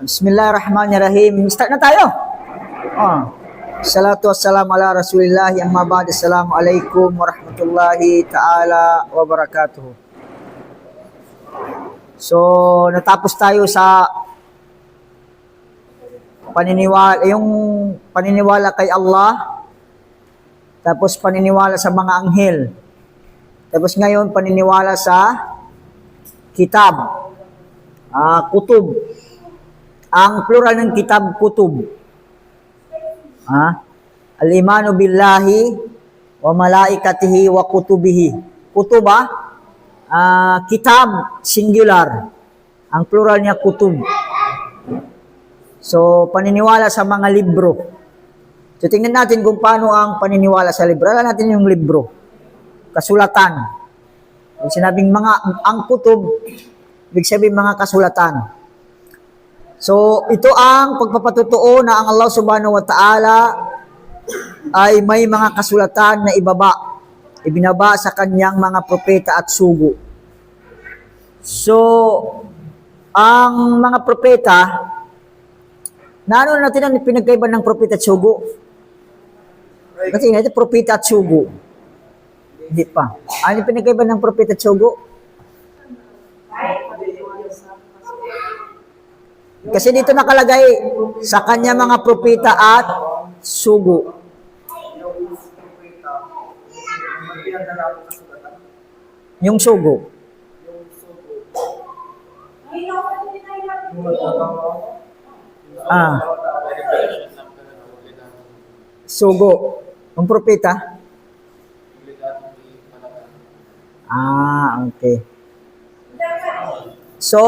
Bismillahirrahmanirrahim. Start na tayo. Salatu wassalamu ala Rasulillah. Amma ba'd. Assalamualaikum warahmatullahi ta'ala wabarakatuh. So, natapos tayo sa paniniwala kay Allah. Tapos paniniwala sa mga anghel. Tapos ngayon paniniwala sa kitab. Kutub. Ang plural ng kitab, kutub. Al-imanu billahi wa malaikatihi wa kutubihi. Kutub, kitab, singular. Ang plural niya, kutub. So, paniniwala sa mga libro. So, tingnan natin kung paano ang paniniwala sa libro. Alam natin yung libro. Kasulatan. Yung sinabing ang kutub, ibig sabihin mga kasulatan. So, ito ang pagpapatutuo na ang Allah subhanahu wa ta'ala ay may mga kasulatan na ibinaba sa kanyang mga propeta at sugo. So, ang mga propeta, naano natin ang pinagkaiba ng propeta at sugo? Kasi ito, propeta at sugo. Hindi pa. Ano yung pinagkaiba ng propeta at sugo? Kasi dito nakalagay sa kanya mga propeta at sugo. Yung sugo. Sugo. Yung propeta? Okay. So,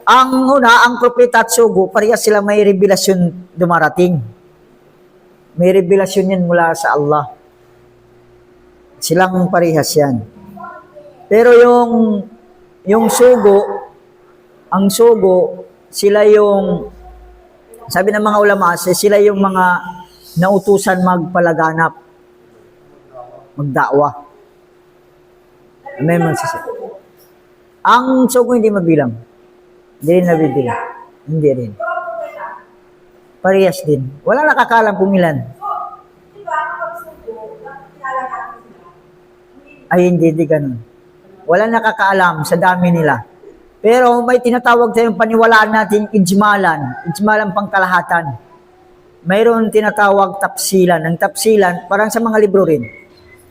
ang propeta at sugo, parehas sila may revelasyon dumarating. May revelasyon yan mula sa Allah. Silang parehas yan. Pero yung sugo, ang sugo, sila yung, sabi ng mga ulama, sila yung mga nautusan magpalaganap, magdakwa. Amen. Ang sugo hindi mabilang. Hindi rin nabibilang. Hindi rin. Parehas din. Wala nakakalam kung ilan. Ay, hindi ganun. Wala nakakaalam sa dami nila. Pero may tinatawag tayong paniwalaan natin ijmalan pangkalahatan. Mayroon tinatawag tapsilan. Ang tapsilan, parang sa mga libro rin.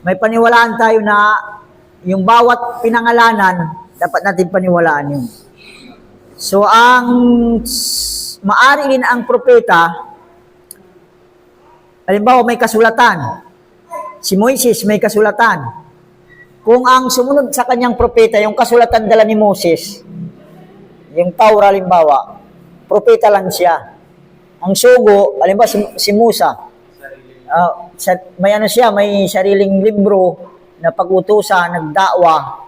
May paniwalaan tayo na yung bawat pinangalanan, dapat natin paniwalaan yun. So, ang maari din ang propeta, halimbawa may kasulatan. Si Moises may kasulatan. Kung ang sumunod sa kanyang propeta, yung kasulatan dala ni Moses, yung Taura, halimbawa, propeta lang siya. Ang sugo, halimbawa si Musa, may sariling libro na pag-utusan, nagdakwa.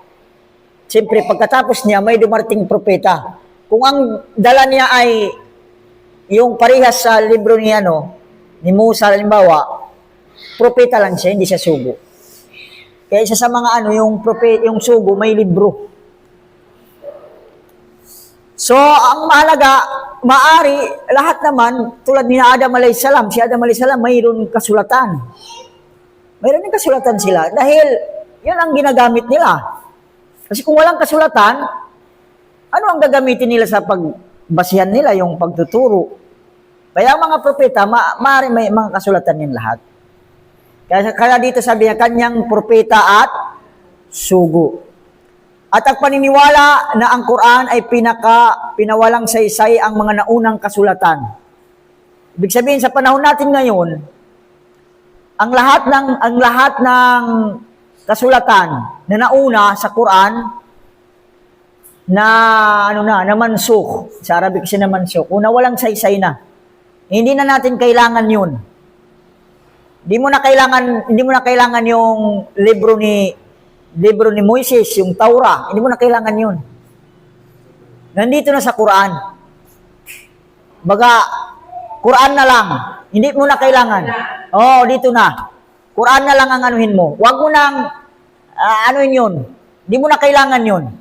Siyempre, pagkatapos niya, may dumarating propeta. Kung ang dala niya ay yung parehas sa libro ni Musa, halimbawa, propeta lang siya, hindi siya sugo. Kaya isa sa mga yung sugo, may libro. So, ang mahalaga, maari, lahat naman, tulad ni Adam alayhisalam, si Adam alayhisalam, mayroon kasulatan. Mayroon yung kasulatan sila dahil yun ang ginagamit nila. Kasi kung walang kasulatan, ano ang gagamitin nila sa pagbasihan nila, yung pagtuturo? Kaya ang mga propeta, maaari may mga kasulatan yan lahat. Kaya dito sabi niya, kanyang propeta at sugo. At ang paniniwala na ang Quran ay pinawalang saysay ang mga naunang kasulatan. Ibig sabihin, sa panahon natin ngayon, ang lahat ng kasulatan na nauna sa Quran, na mansukh, sa Arabic kasi na mansukh, kung walang saysay na, hindi na natin kailangan yun. Hindi mo na kailangan yung libro ni Moises, yung Taura, hindi mo na kailangan yun. Nandito na sa Quran. Baga, Quran na lang, hindi mo na kailangan. Dito na. Quran na lang ang anuhin mo. Huwag mo nang anuhin yun. Hindi mo na kailangan yun.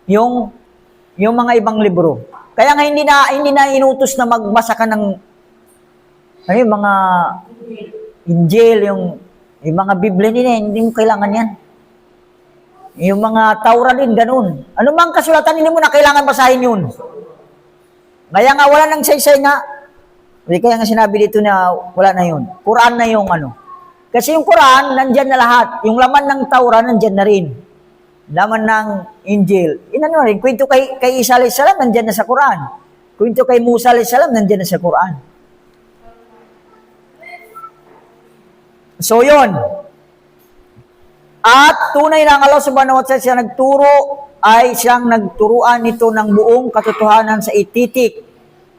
Yung mga ibang libro. Kaya nga hindi na inutos na magbasa ka ng ano yung mga Injil, yung mga Biblia nila, hindi mo kailangan yan. Yung mga Taura din, ganun. Ano mang kasulatan, hindi mo na kailangan basahin yun. Kaya nga, wala nang saysay nga. Kaya nga sinabi dito na wala na yun. Quran na yung ano. Kasi yung Quran, nandyan na lahat. Yung laman ng Taura, nandyan na rin. Laman ng Injil. Inano rin, kwento kay Isa alayhis salam, nandyan na sa Quran. Kwento kay Musa alayhis salam, nandyan na sa Quran. So, yun. At tunay na ang Allah subhanahu wa ta'ala siya nagturo ay siyang nagturuan nito ng buong katotohanan sa ititik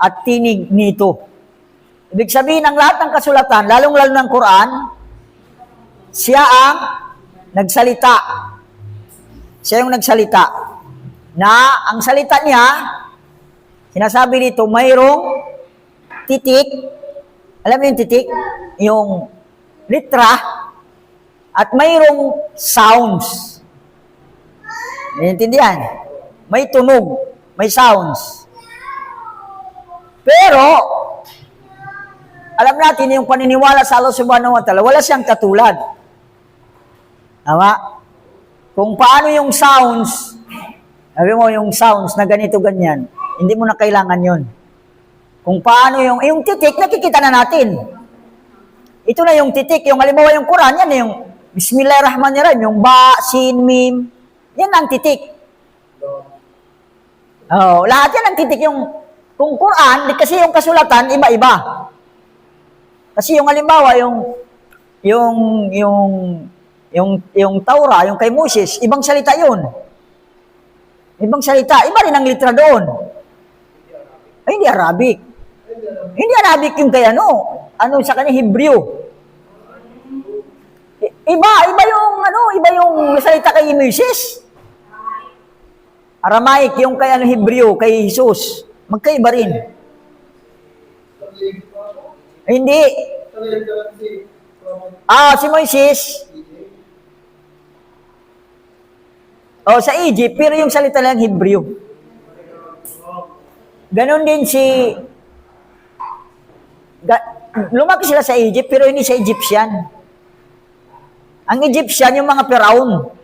at tinig nito. Ibig sabihin, ang lahat ng kasulatan, lalong-lalo ng Quran, siya ang nagsalita. Siya yung nagsalita. Na ang salita niya, sinasabi dito, mayroong titik. Alam mo yung titik? Yung litra. At mayroong sounds. Naiintindihan? May tunog, may sounds. Pero, alam natin yung paniniwala sa Allah subhanahu wa ta'ala, wala siyang katulad. Tama? Kung paano yung sounds, sabi mo yung sounds na ganito, ganyan, hindi mo na kailangan yun. Kung paano yung titik, nakikita na natin. Ito na yung titik, yung halimbawa yung Quran, yan yung Bismillahirrahmanirrahim, yung ba, sin, mim, yan ang titik. Oh, lahat yan ang titik. Kung Quran, kasi yung kasulatan, iba-iba. Kasi yung halimbawa, yung Taura, yung kay Moses, ibang salita yun. Ibang salita, iba rin ang litra doon. Ay, hindi Arabic. Hindi Arabic yung kay ano sa kanya, Hebrew. Iba yung salita kay Moses. Aramaic, yung kay Hebrew, kay Jesus. Magkaiba rin. Hindi. Si Moses. Sa Egypt, pero yung salita lang Hebrew. Ganon din lumaki sila sa Egypt, pero hindi sa Egyptian. Ang Egyptian, yung mga Pharaoh.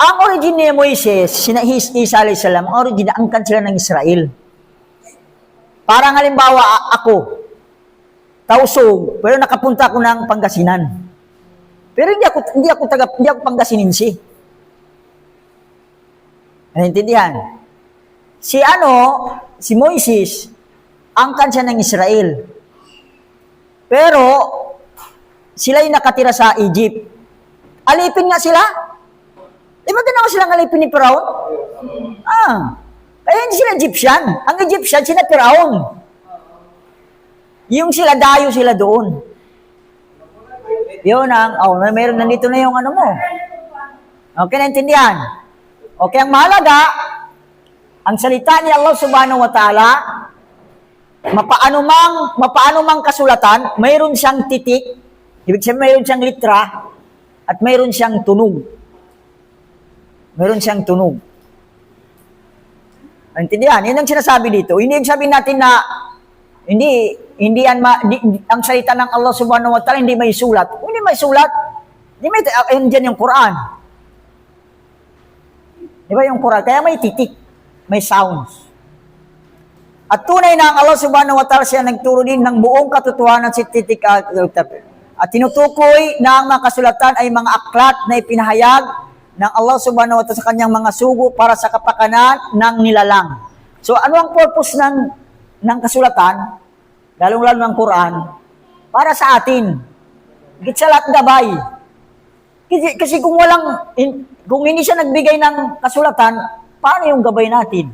Ang origin ni Moises, Isa alayhis salam, ang origin, angkan sila ng Israel. Parang halimbawa, ako, Tausug, pero nakapunta ako ng Pangasinan. Pero hindi ako Pangasinense. Naintindihan? Si Moises, angkan siya ng Israel. Pero, sila yung nakatira sa Egypt. Alipin nga sila. Di ba tinawa silang alipin ni Pharaoh? Kaya hindi sila Egyptian. Ang Egyptian, sila Pharaoh. Yung sila, dayo sila doon. Yun mayroon nandito na yung ano mo. Okay, naintindihan? Okay, ang mahalaga, ang salita ni Allah subhanahu wa ta'ala, mapaano mang kasulatan, mayroon siyang titik, ibig sabihin mayroon siyang litra, at mayroon siyang tunog. Mayroon siyang tunog. Intindihan? Yan ang sinasabi dito. Hindi sabihin natin na ang salita ng Allah subhanahu wa ta'ala hindi may sulat. Hindi may sulat. Diyan yung Quran. Di ba yung Quran? Kaya may titik, may sounds. At tunay na ang Allah subhanahu wa ta'ala siya nagturo din ng buong katotohanan sa titik at tinutukoy na ang mga kasulatan ay mga aklat na ipinahayag ng Allah subhanahu wa ta'ala sa kanyang mga sugo para sa kapakanan ng nilalang. So ano ang purpose ng kasulatan, lalong-lalo ng Quran, para sa atin. Gitsalat gabay. Kasi kung hindi siya nagbigay ng kasulatan, paano yung gabay natin?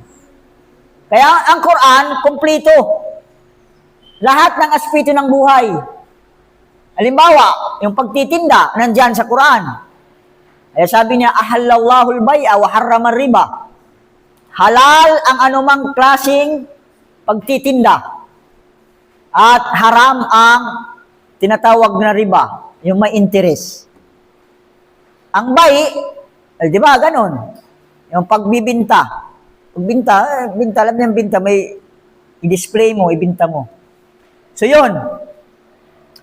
Kaya ang Quran, kompleto. Lahat ng aspeto ng buhay. Halimbawa, yung pagtitinda, nandyan sa Quran. Kaya sabi niya, ahallallahu al-bay'a wa harrama riba. Halal ang anumang klaseng pagtitinda. At haram ang tinatawag na riba, yung may interest. Ang bay, di ba, ganon. Yung pagbibinta. Binta, alam niyo yung binta, may i-display mo, ibinta mo. So yun,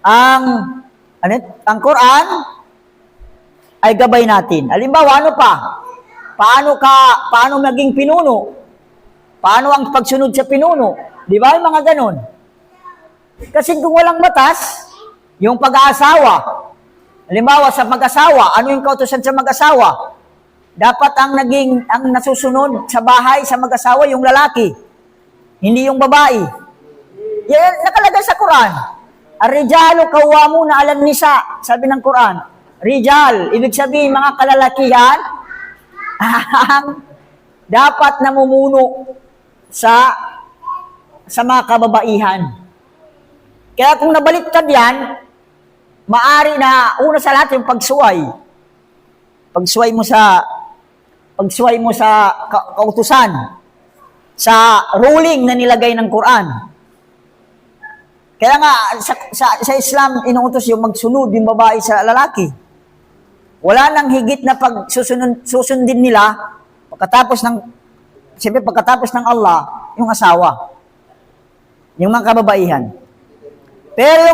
ang Quran ay gabay natin. Halimbawa, ano pa? Paano maging pinuno? Paano ang pagsunod sa pinuno? Di ba? Yung mga ganon. Kasi kung walang batas, yung pag-aasawa, halimbawa sa mag-asawa, ano yung kautusan sa mag-asawa? Dapat ang nasusunod sa bahay sa mag-asawa yung lalaki, hindi yung babae. Yan nakalagay sa Quran. Ar-rijalu qawwamuna 'alan nisa, sabi ng Quran. Rijal, ibig sabihin mga kalalakihan ang dapat namumuno sa mga kababaihan. Kaya kung nabaliktad yan, maari na una sa lahat yung pagsuway. Pagsuway mo sa kautusan, sa ruling na nilagay ng Quran. Kaya nga, sa Islam, inuutos yung magsunod yung babae sa lalaki. Wala nang higit na susundin nila pagkatapos ng Allah, yung asawa. Yung mga kababaihan. Pero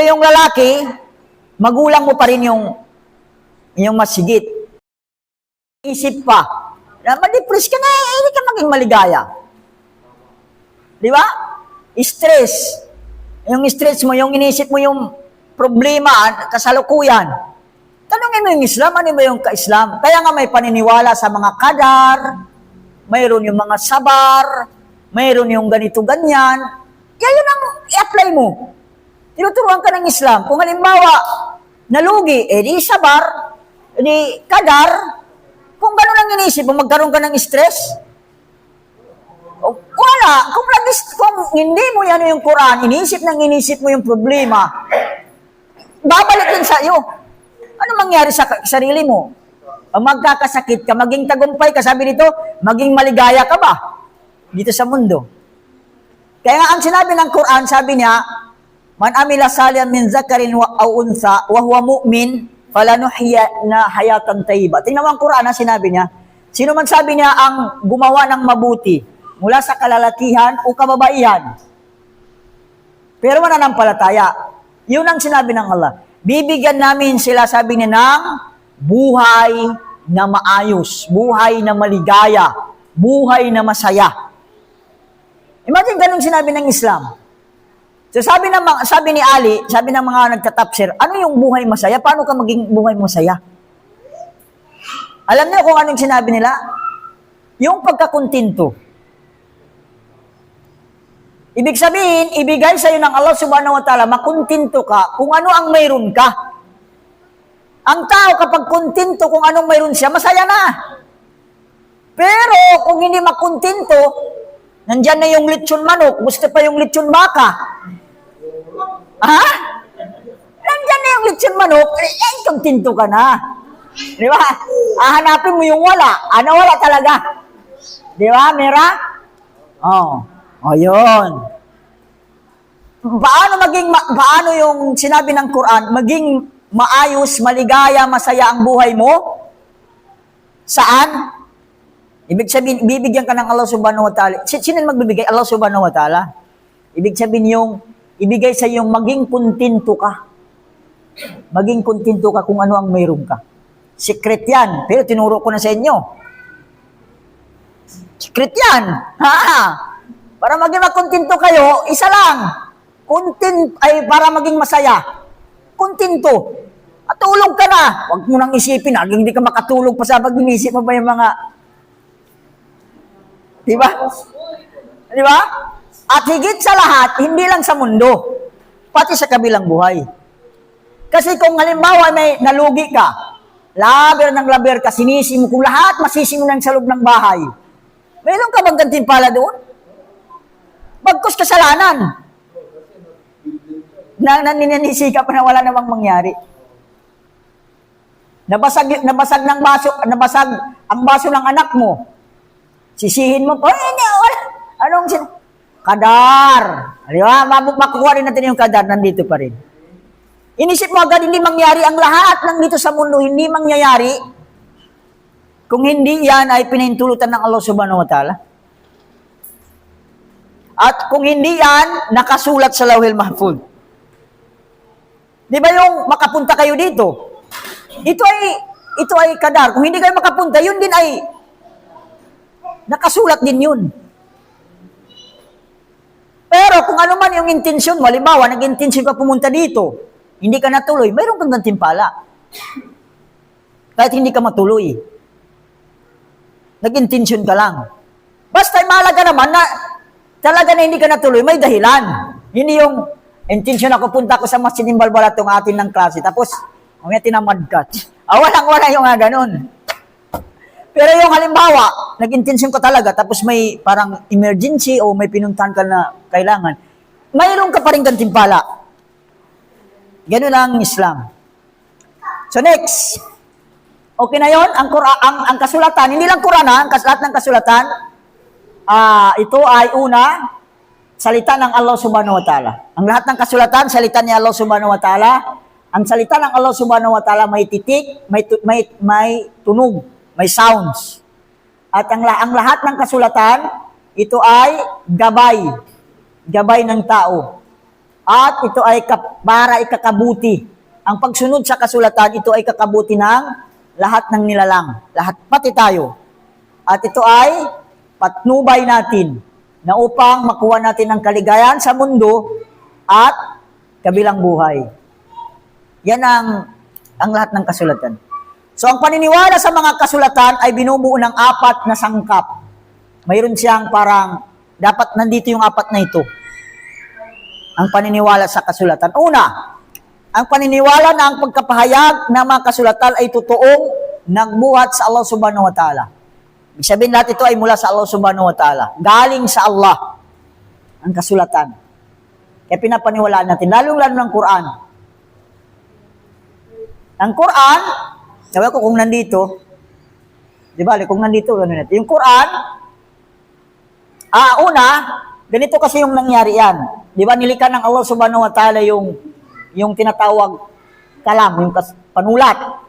yung lalaki, magulang mo pa rin yung mas higit. Isip pa, ma-depress ka na, hindi ka maging maligaya. Di ba? Stress. Yung stress mo, yung inisip mo yung problema, kasalukuyan. Tanungin mo yung Islam, ano ba yung ka-Islam? Kaya nga may paniniwala sa mga kadar, mayroon yung mga sabar, mayroon yung ganito-ganyan. Kaya yun ang i-apply mo. Tinuturuan ka ng Islam. Kung halimbawa, nalugi, di sabar, di kadar, kung gano'n ang inisip mo, magkaroon ka ng stress, wala. Kung hindi mo yan yung Quran, inisip mo yung problema, babalik din sa iyo. Ano mangyari sa sarili mo? Magkakasakit ka, maging tagumpay ka, sabi dito, maging maligaya ka ba dito sa mundo? Kaya nga ang sinabi ng Quran, sabi niya, man amila salihan min zakarin aw unsa wa huwa mu'min falanuhyiyanna hayatan tayyiba. Tingnan mo ang Quran, ang sinabi niya. Sino man sabi niya ang gumawa ng mabuti mula sa kalalakihan o kababaihan, pero mananampalataya, yun ang sinabi ng Allah. Bibigyan namin sila, sabi niya, ng buhay na maayos, buhay na maligaya, buhay na masaya. Imagine ganun sinabi ng Islam. So sabi ni Ali, sabi ng mga nagtatapsir, ano yung buhay masaya? Paano ka maging buhay masaya? Alam niyo kung anong sinabi nila? Yung pagkakuntinto. Ibig sabihin, ibigay sa iyo ng Allah subhanahu wa ta'ala, makuntinto ka kung ano ang mayroon ka. Ang tao kapag kuntinto kung anong mayroon siya, masaya na. Pero kung hindi makuntinto, nandyan na yung lechon manok, gusto pa yung lechon baka. Ha? Nandyan na yung lechon manok, kuntinto ka na. Di ba? Hanapin mo yung wala. Ano wala talaga? Di ba, Mira? O yun. Paano yung sinabi ng Quran, maging maayos, maligaya, masaya ang buhay mo? Saan? Ibig sabihin, bibigyan ka ng Allah subhanahu wa ta'ala. Sino magbibigay? Allah subhanahu wa ta'ala. Ibig sabihin ibigay sa yung maging kontento ka. Maging kontento ka kung ano ang mayroon ka. Secret yan. Pero tinuro ko na sa inyo. Secret yan. Para maging makontento kayo, isa lang. Para maging masaya. Kontento. At tulog ka na. Huwag mo nang isipin, hindi ka makatulog pa sa pag-inisip mo ba yung mga... Diba? Diba? At higit sa lahat, hindi lang sa mundo, pati sa kabilang buhay. Kasi kung halimbawa may nalugi ka, laber ka, sinisi mo, kung lahat masisi mo nang sa loob ng bahay, mayroon ka bang gantimpala doon? Bagkus kasalanan. Naninisi ka pa na wala namang mangyari. Nabasag ang baso ng anak mo. Sisihin mo, kadar. Di ba? Makukuha rin natin yung kadar, nandito pa rin. Inisip mo agad, hindi mangyari ang lahat ng dito sa mundo, hindi mangyayari. kung hindi yan ay pinahintulutan ng Allah subhanahu wa ta'ala? At kung hindi yan, nakasulat sa Lauhil Mahfuz. Di ba yung makapunta kayo dito? Ito ay kadar. Kung hindi kayo makapunta, yun din ay nakasulat din yun. Pero kung ano man yung intensyon mo, halimbawa, nag-intensyon ka pumunta dito, hindi ka natuloy, mayroon kang gantimpala. Kahit hindi ka matuloy. Nag-intensyon ka lang. Basta mahalaga naman na talaga na hindi ka natuloy, may dahilan. Hindi yung intensyon ako, punta ko sa Masjid Balbalat itong atin ng klase, tapos may tinamad ka. Walang-wala yung ganun. Pero yung halimbawa, nag-intensyon ka talaga, tapos may parang emergency o may pinuntahan ka na kailangan, mayroon ka pa rin gantimpala. Ganun ang Islam. So next, okay na yon ang kasulatan, hindi lang Quran lahat ng kasulatan, ito ay una, salita ng Allah subhanahu wa ta'ala. Ang lahat ng kasulatan, salita ni Allah subhanahu wa ta'ala. Ang salita ng Allah subhanahu wa ta'ala may titik, may tunog, may sounds. At ang lahat ng kasulatan, ito ay gabay ng tao. At ito ay para ikakabuti. Ang pagsunod sa kasulatan, ito ay kakabuti ng lahat ng nilalang. Lahat, pati tayo. At ito ay patnubay natin na upang makuha natin ang kaligayahan sa mundo at kabilang buhay. Yan ang lahat ng kasulatan. So, ang paniniwala sa mga kasulatan ay binubuo ng 4 na sangkap. Mayroon siyang parang, dapat nandito yung 4 na ito. Ang paniniwala sa kasulatan. Una, ang paniniwala na ang pagkapahayag ng mga kasulatan ay totoong nagbuhat sa Allah subhanahu wa ta'ala. Ibig sabihin lahat ito ay mula sa Allah subhanahu wa ta'ala. Galing sa Allah ang kasulatan. Kaya pinapaniwalaan natin, lalong-lalo ng Quran. Ang Quran, sabi ko kung nandito, di ba, kung nandito, ano natin. Yung Quran, una, ganito kasi yung nangyari yan. Di ba, nilikha ng Allah subhanahu wa ta'ala yung tinatawag kalam, yung panulat.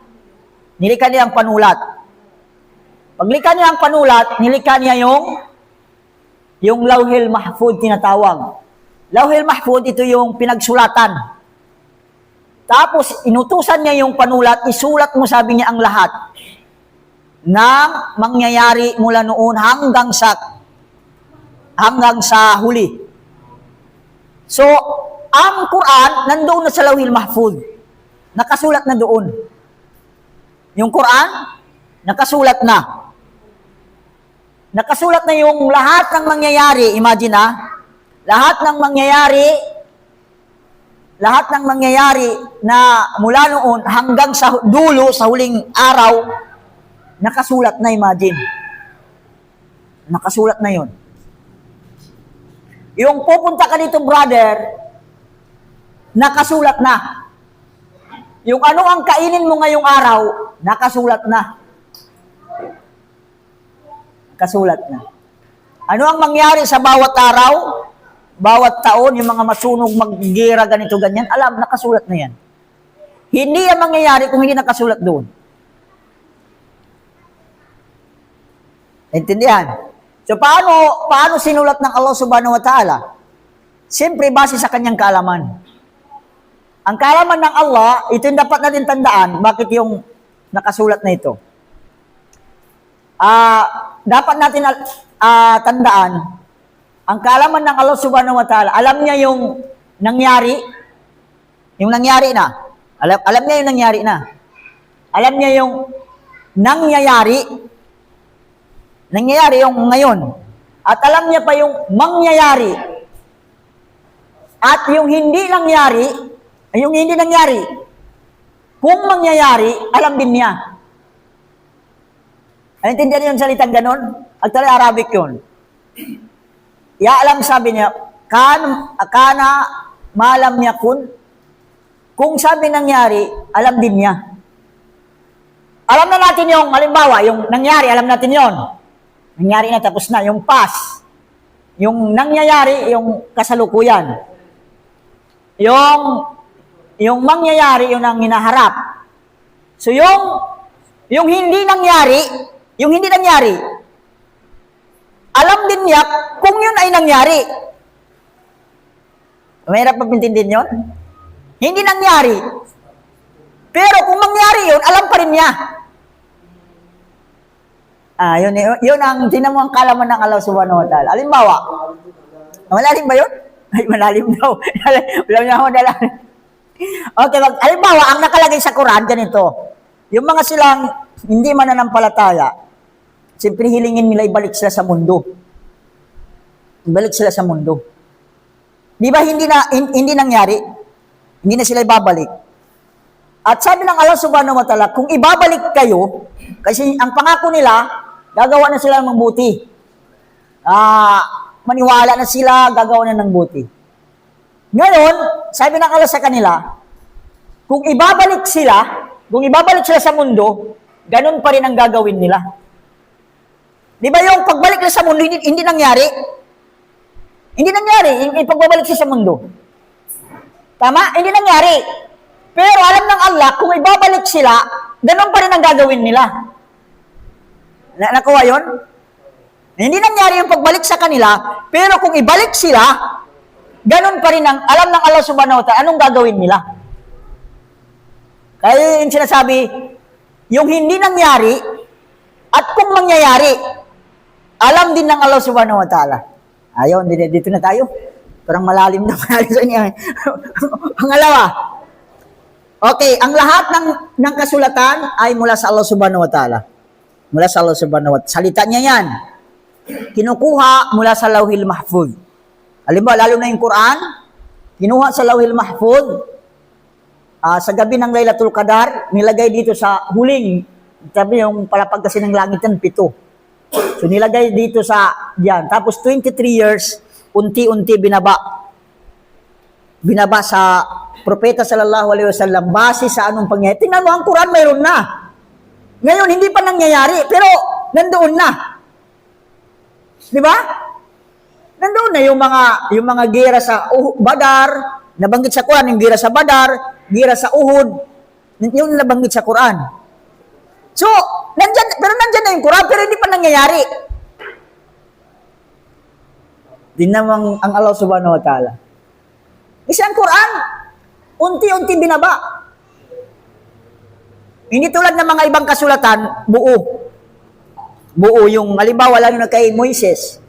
Nilikha niya ang panulat. Paglikha niya ang panulat, nilikha niya yung Lauhil Mahfuz tinatawag. Lauhil Mahfuz, ito yung pinagsulatan. Tapos, inutusan niya yung panulat, isulat mo, sabi niya, ang lahat ng mangyayari mula noon hanggang sa huli. So, ang Quran, nandoon na sa Lauhil Mahfuz. Nakasulat na doon. Yung Quran, nakasulat na. Nakasulat na yung lahat ng mangyayari. Imagine lahat ng mangyayari na mula noon hanggang sa dulo, sa huling araw, nakasulat na, imagine. Nakasulat na yun. Yung pupunta ka dito, brother, nakasulat na. Yung ano ang kainin mo ngayong araw, nakasulat na. Nakasulat na. Ano ang mangyari sa bawat araw, bawat taon, yung mga masunog, mag-gira, ganito, ganyan, alam, nakasulat na yan. Hindi yan mangyayari kung hindi nakasulat doon. Intindihan? So, paano sinulat ng Allah subhanahu wa ta'ala? Siyempre, base sa kanyang kaalaman. Ang kaalaman ng Allah, ito yung dapat natin tandaan, bakit yung nakasulat na ito. Dapat natin tandaan, ang kaalaman ng Allah subhanahu wa ta'ala, alam niya yung nangyari na. Alam niya yung nangyari na. Alam niya yung nangyayari yung ngayon. At alam niya pa yung mangyayari. At yung hindi nangyari, kung mangyayari, alam din niya. Naintindihan niyo yung salitang ganon? Actually, Arabic yun. Alam, sabi niya, kana malam yakun. Kung sabi nangyari, alam din niya. Alam na natin yung, halimbawa, yung nangyari, alam natin yon. Nangyari na, tapos na. Yung past. Yung nangyayari, yung kasalukuyan. Yung mangyayari, yun ang hinaharap. So yung hindi nangyari, yung hindi nangyari, alam din niya kung yun ay nangyari. Mahirap pagpintindihin yun? Hindi nangyari. Pero kung mangyari yun, alam pa rin niya. Yun ang, tinan mo ang kalaman ng Allah subhanahu wa ta'ala. Halimbawa, malalim ba yun? Ay, malalim daw. Wala niya ako dala. Okay, halimbawa, ang nakalagay sa Quran, ganito. Yung mga silang hindi mananampalataya, siyempre hilingin nila ibalik sila sa mundo. Ibalik sila sa mundo. Di ba hindi nangyari? Hindi na sila ibabalik. At sabi ng Allah subhanahu wa ta'ala, kung ibabalik kayo, kasi ang pangako nila, gagawa na sila ng mabuti. Maniwala na sila, gagawa na ng buti. Ngayon, sabi ng Allah sa kanila, kung ibabalik sila sa mundo, ganun pa rin ang gagawin nila. Di ba yung pagbalik nila sa mundo, hindi nangyari? Hindi nangyari, yung pagbabalik sila sa mundo. Tama? Hindi nangyari. Pero alam ng Allah, kung ibabalik sila, ganun pa rin ang gagawin nila. Nakuha yun? Hindi nangyari yung pagbalik sa kanila, pero kung ibalik sila, ganun pa rin ang alam ng Allah subhanahu wa ta'ala, anong gagawin nila? Kaya yung sinasabi, yung hindi nangyari, at kung mangyayari, alam din ng Allah subhanahu wa ta'ala. Ayun, dito na tayo. Parang malalim na sa inyo. Pangalawa, okay, ang lahat ng kasulatan ay mula sa Allah subhanahu wa ta'ala. Mula sa Allah subhanahu wa ta'ala. Salita niya yan. Kinukuha mula sa Lauhil Mahfuz. Halimbawa, lalo na yung Quran, kinuha sa Lauhil Mahfuz, sa gabi ng Laylatul Qadar, nilagay dito sa huling, sabi yung palapag kasi ng langit yan, 7. So nilagay dito sa yan. Tapos 23 years, unti-unti binaba sa propeta sallallahu alaihi wasallam base sa anong pangyayari. Tingnan mo, ang Quran mayroon na. Ngayon, hindi pa nangyayari, pero nandoon na. Di ba? Nandoon na yung mga gera sa Badar, nabanggit sa Quran, yung gera sa Badar, gera sa Uhud, yung nabanggit sa Quran. So, pero nandyan na yung Quran, pero hindi pa nangyayari. Din naman ang Allah subhanahu wa ta'ala. Kasi ang Quran, unti-unti binaba. Hindi tulad ng mga ibang kasulatan, buo. Buo yung, halimbawa, lalo na kay Moises.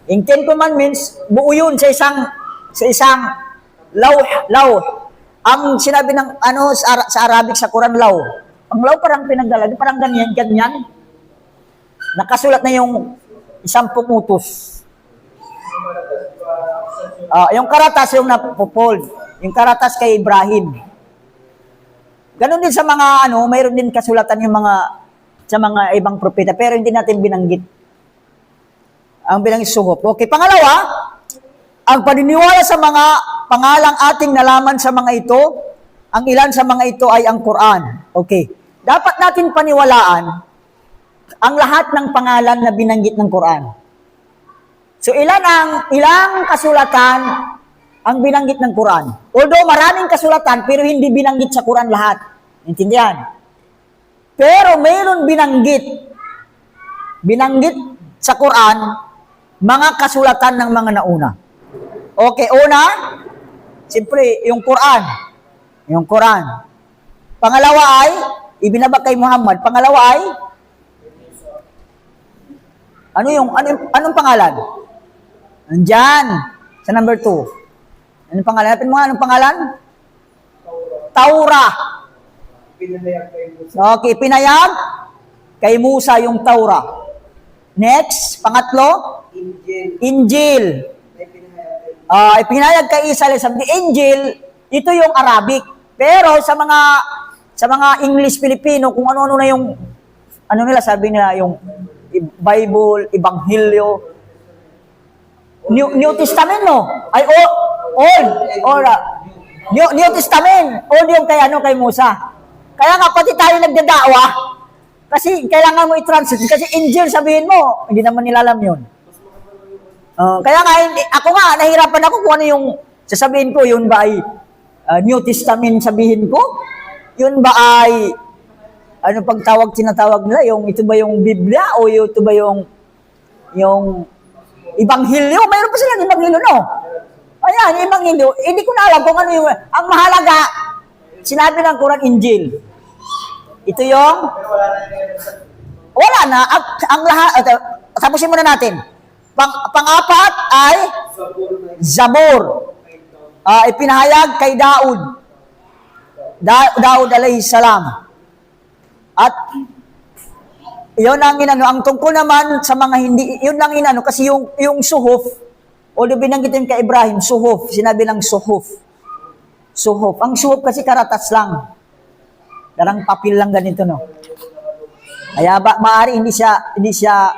Yung 10 Commandments, buo yun sa isang law. Ang sinabi ng, sa Arabic, sa Quran, law. Ang law parang pinagdala, parang ganyan. Nakasulat na yung 10 utos. Yung karatas yung napopold. Yung karatas kay Ibrahim. Ganon din sa mga mayroon din kasulatan yung sa mga ibang propeta, pero hindi natin binanggit. Ang binanggit suhop. Okay, pangalawa, ang paniniwala sa mga pangalang ating nalaman sa mga ito, ang ilan sa mga ito ay ang Quran. Okay. Dapat natin paniwalaan ang lahat ng pangalan na binanggit ng Quran. So ilang kasulatan ang binanggit ng Quran. Although maraming kasulatan, pero hindi binanggit sa Quran lahat. Intindihan? Pero mayroon binanggit sa Quran, mga kasulatan ng mga nauna. Okay, una, siyempre, yung Quran. Yung Quran. Pangalawa ay, ibinaba kay Muhammad. Pangalawa ay, anong pangalan? Nandyan, sa number 2. Anong pangalan? Napin mo nga, anong pangalan? Taurah. Okay, pinayag kay Musa yung Taurah. Next, pangatlo? Injil. Ipinayag kay Isa sa Injil, ito yung Arabic. Pero sa mga English Filipino, kung ano-ano na yung nila sabi nila yung Bible, Ebanghelyo, New Testament, no? Ay Old or New Testament, Old yung kay Musa. Kaya nga pati tayo nagdadawa kasi kailangan mo i-translate kasi Injil sabihin mo, hindi naman nila alam 'yun. Kaya nga ako nga nahirapan ako kung ano yung sasabihin ko, yun ba ay New Testament sabihin ko? Yun ba ay ano pagtawag, tinatawag nila, yung ito ba yung Biblia o ito ba yung Ibanghilyo? Mayroon pa silang Ibanghilyo, no? Ayan, Ibanghilyo. Hindi ko na alam kung ano yung, ang mahalaga, sinabi ng Quran, Injil. Ito yung, wala na, ang lahat, tapusin muna natin. Pang-apat ay Zabur. Ipinahayag kay Daud. Daud alayhi salam. At yun ang inano, ang tungkol naman sa mga hindi, yun ang inano, kasi yung suhuf, o binanggitin kay Ibrahim, suhuf, sinabi lang suhuf. Suhuf. Ang suhuf kasi karatas lang. Darang papel lang ganito, no? Kaya maaari hindi siya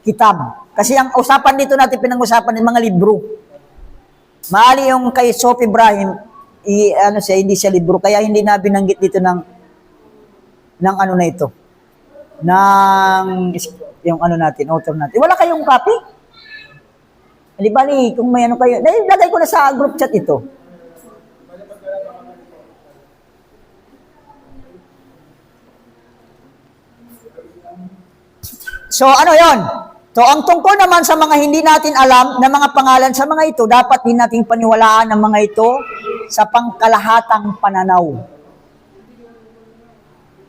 kitab. Kasi ang usapan dito natin, pinag-usapan ng mga libro. Maali yung kay Sof Ibrahim, hindi siya libro, kaya hindi na binanggit dito ng ano na ito. Yung ano natin, author natin. Wala kayong copy? Bali, kung may ano kayo, lagay ko na sa group chat ito. So, ano yon? So, ang tungkol naman sa mga hindi natin alam na mga pangalan sa mga ito, dapat din nating paniwalaan ang mga ito sa pangkalahatang pananaw.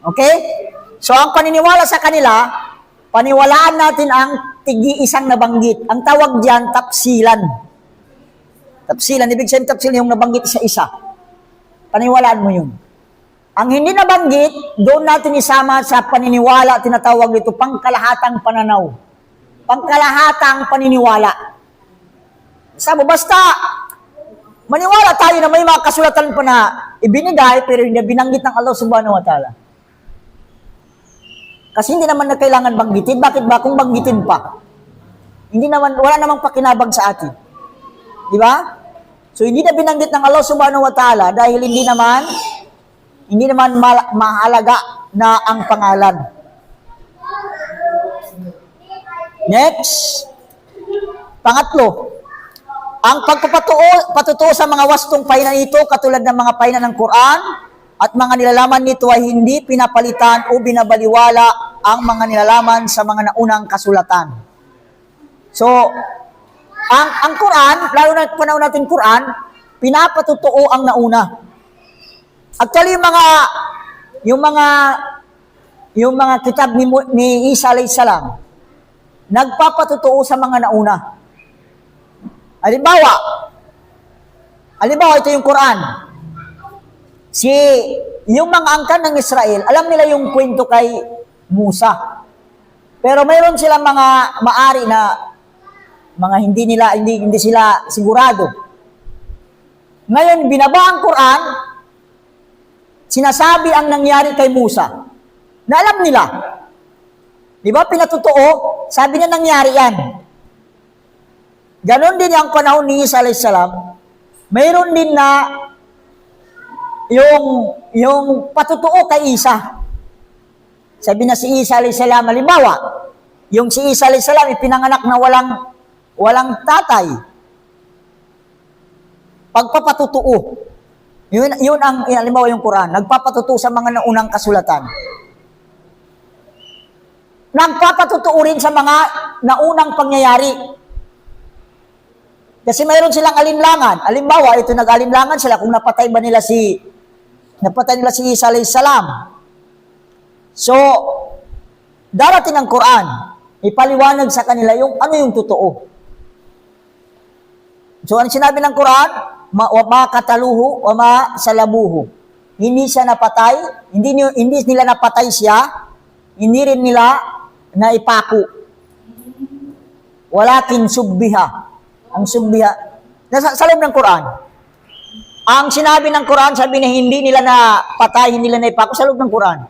Okay? So, ang paniniwala sa kanila, paniwalaan natin ang tigi-isang nabanggit. Ang tawag diyan, tapsilan. Tapsilan, ibig sabihin tapsilan yung nabanggit isa-isa. Paniwalaan mo yun. Ang hindi nabanggit, doon natin isama sa paniniwala, tinatawag dito, pangkalahatang pananaw. Pangkalahatang paniniwala. Sabi, basta, maniwala tayo na may mga kasulatan pa na ibinigay, pero hindi binanggit ng Allah subhanahu wa ta'ala. Kasi hindi naman na kailangan banggitin. Bakit ba? Kung banggitin pa. Hindi naman, wala namang pakinabang sa atin. Di ba? So, hindi na binanggit ng Allah subhanahu wa ta'ala dahil hindi naman mahalaga na ang pangalan. Next. Pangatlo. Ang pagpapatuo sa mga wastong pahina nito, katulad ng mga pahina ng Quran, at mga nilalaman nito ay hindi pinapalitan o binabaliwala ang mga nilalaman sa mga naunang kasulatan. So, ang Quran, lalo na panahon natin Quran, pinapatutuo ang nauna. Actually, yung mga kitab ni Isa alayhi salam, nagpapatutuo sa mga nauna. Halimbawa, ito yung Quran. Yung mga angkan ng Israel, alam nila yung kwento kay Musa. Pero mayroon silang mga maari na mga hindi sila sigurado. Ngayon, binaba ang Quran, sinasabi ang nangyari kay Musa na alam nila. Di ba? Pinatutuo, sabi niya nangyari yan. Ganon din ang panahon ni Isa alayhi salam. Mayroon din na yung patutuo kay Isa. Sabi na si Isa alayhi salam, halimbawa, yung si Isa alayhi salam ipinanganak na walang tatay. Pagpapatutuo. Yun ang halimbawa yung Quran, nagpapatutuo sa mga naunang kasulatan. Nagpapatutuo rin sa mga naunang pangyayari. Kasi mayroon silang alinlangan. Halimbawa, ito nag-alinlangan sila kung napatay nila si Isa alayhi salam. So, darating ang Quran, ipaliwanag sa kanila yung ano yung totoo. So, ano sinabi ng Quran? Wa ma kataluhu, wa ma salabuhu. Hindi siya napatay, hindi nila napatay siya, hindi rin nila naipako. Walakin subbiha. Ang subbiha, sa loob ng Quran. Ang sinabi ng Quran, sabi niya hindi nila napatay, hindi nila naipako sa loob ng Quran.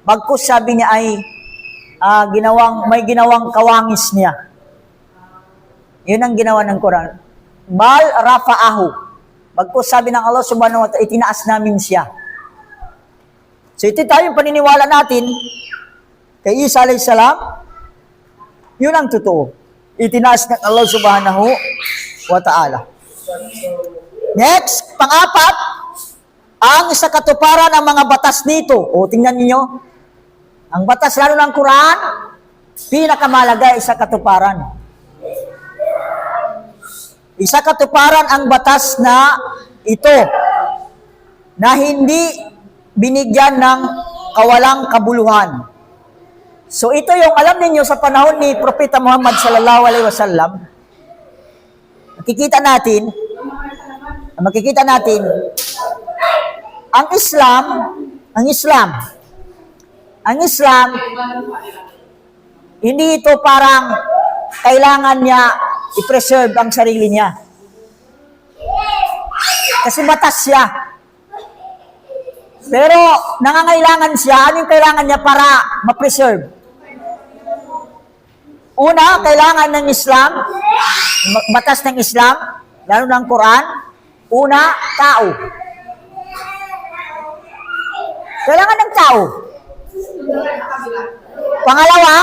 Bagkus sabi niya ay may ginawang kawangis niya. Yun ang ginawa ng Quran. Bal rafa'ahu. Bagkus sabi ng Allah subhanahu wa ta'ala, itinaas namin siya. So ito tayo yung paniniwala natin kay Isa alayhi salam, yun ang totoo. Itinaas ng Allah subhanahu wa ta'ala. Next, pang-apat, ang isa katuparan ng mga batas nito. O, tingnan niyo, Ang batas lalo ng Quran, pinakamalaga isa katuparan. Isa katuparan ang batas na ito na hindi binigyan ng kawalang kabuluhan. So ito yung alam ninyo sa panahon ni Propeta Muhammad sallallahu alaihi wasallam. Makikita natin ang Islam hindi ito parang kailangan niya i-preserve ang sarili niya. Kasi batas siya. Pero nangangailangan siya, ano yung kailangan niya para ma-preserve? Una, kailangan ng Islam, batas ng Islam, lalo ng Quran, una, tao. Kailangan ng tao. Pangalawa,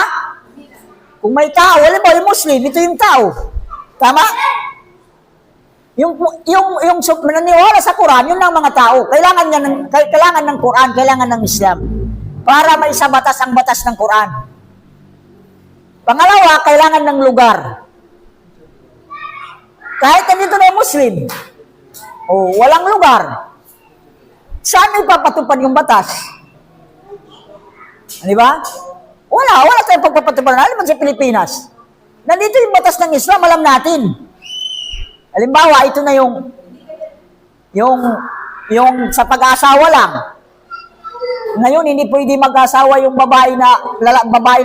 kung may tao, alam mo, yung Muslim, ito yung tao. Tama? Yung naniniwala sa Quran, yun lang mga tao. Kailangan ng Quran, kailangan ng Islam. Para maisabatas ang batas ng Quran. Pangalawa, kailangan ng lugar. Kahit nandito na yung Muslim, walang lugar. Saan ipapatupad yung batas? Di ba? Wala tayong pagpapatupad. Alam mo sa Pilipinas, nandito yung batas ng Islam, alam natin. Halimbawa, ito na yung sa pag-asawa lang. Ngayon, hindi pwede mag-asawa yung babae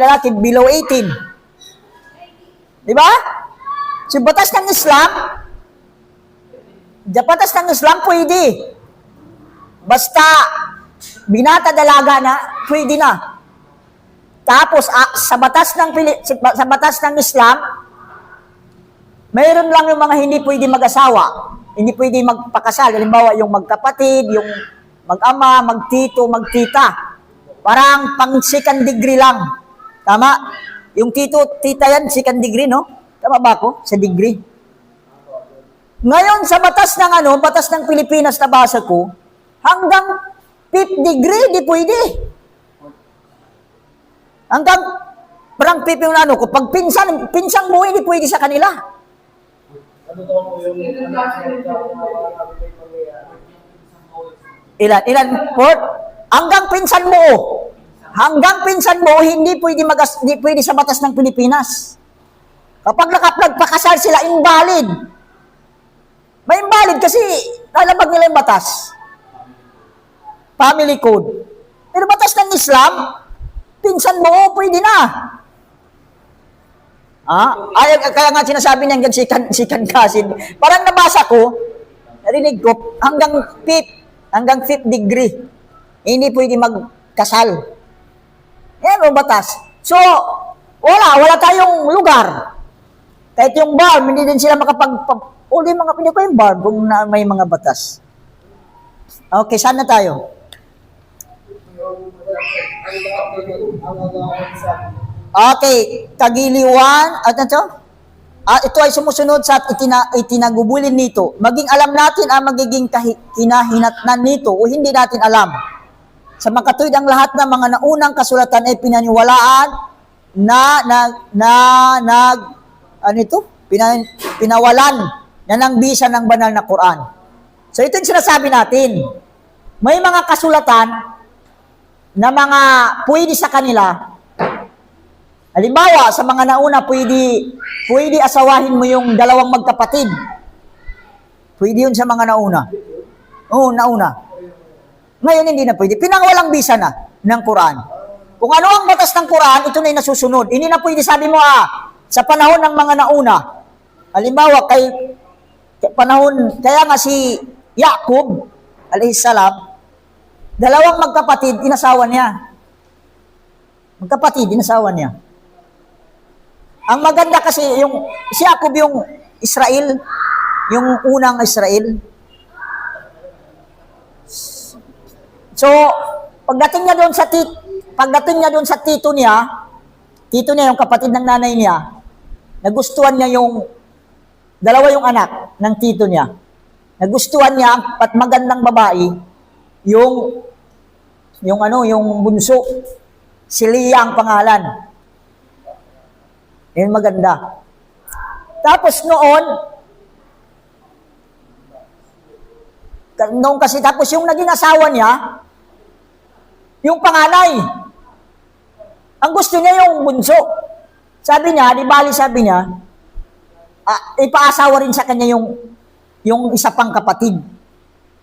lalaki below 18. Di ba? So, batas ng Islam, pwede. Basta, binata dalaga na, pwede na. Tapos, sa batas ng Islam, mayroon lang yung mga hindi pwede mag-asawa, hindi pwede magpakasal. Halimbawa, yung magkapatid, yung mag-ama, magtito, magtita. Parang pang second degree lang. Tama? Yung tita yan, second degree, no? Tama ba ako? Sa degree. Ngayon, sa batas ng Pilipinas na basa ko, hanggang 5th degree, di pwede. Hanggang, parang piping ko, pag pinsang mo, hindi pwede sa kanila. Ilan? Port? Hanggang pinsan mo, hindi pwede sa batas ng Pilipinas. Kapag nagpakasal sila, invalid. May invalid kasi lalabag nila yung batas. Family code. Pero batas ng Islam, pinsan mo, pwede na. Kaya nga sinasabi niya hanggang sikan kasin. Parang nabasa ko, narinig ko, hanggang 5th degree, hindi pwede magkasal. Yan ang batas. So, wala tayong lugar. Kahit yung bar, hindi din sila hindi ko yung bar kung may mga batas. Okay, saan na tayo? Okay, kagiliwan, ito ay sumusunod sa itinagubulin nito. Maging alam natin ang magiging kinahinatnan nito o hindi natin alam. Sa makatuwid ang lahat ng mga naunang kasulatan ay pinaniwalaan pinawalan na ng bisa ng banal na Quran. So ito yung sinasabi natin. May mga kasulatan na mga pwede sa kanila. Halimbawa, sa mga nauna, pwede asawahin mo yung dalawang magkapatid. Pwede yun sa mga nauna. Oo, nauna. Ngayon, hindi na pwede. Pinangawalang bisa na ng Quran. Kung ano ang batas ng Quran, ito na yung nasusunod. Hindi na pwede, sabi mo, sa panahon ng mga nauna. Halimbawa, kaya nga si Yaqub, alayhisalam, dalawang magkapatid, inasawa niya. Inasawa niya. Ang maganda kasi, si Yaqub yung Israel, yung unang Israel. So, pagdating niya doon sa tito niya, yung kapatid ng nanay niya, nagustuhan niya yung dalawa yung anak ng tito niya. Nagustuhan niya at magandang babae yung bunso. Si Leah ang pangalan. Yun maganda. Tapos noon kasi, tapos yung naging asawa niya, yung panganay. Ang gusto niya yung bunso. Sabi niya, sabi niya, ipaasawa rin sa kanya yung isa pang kapatid.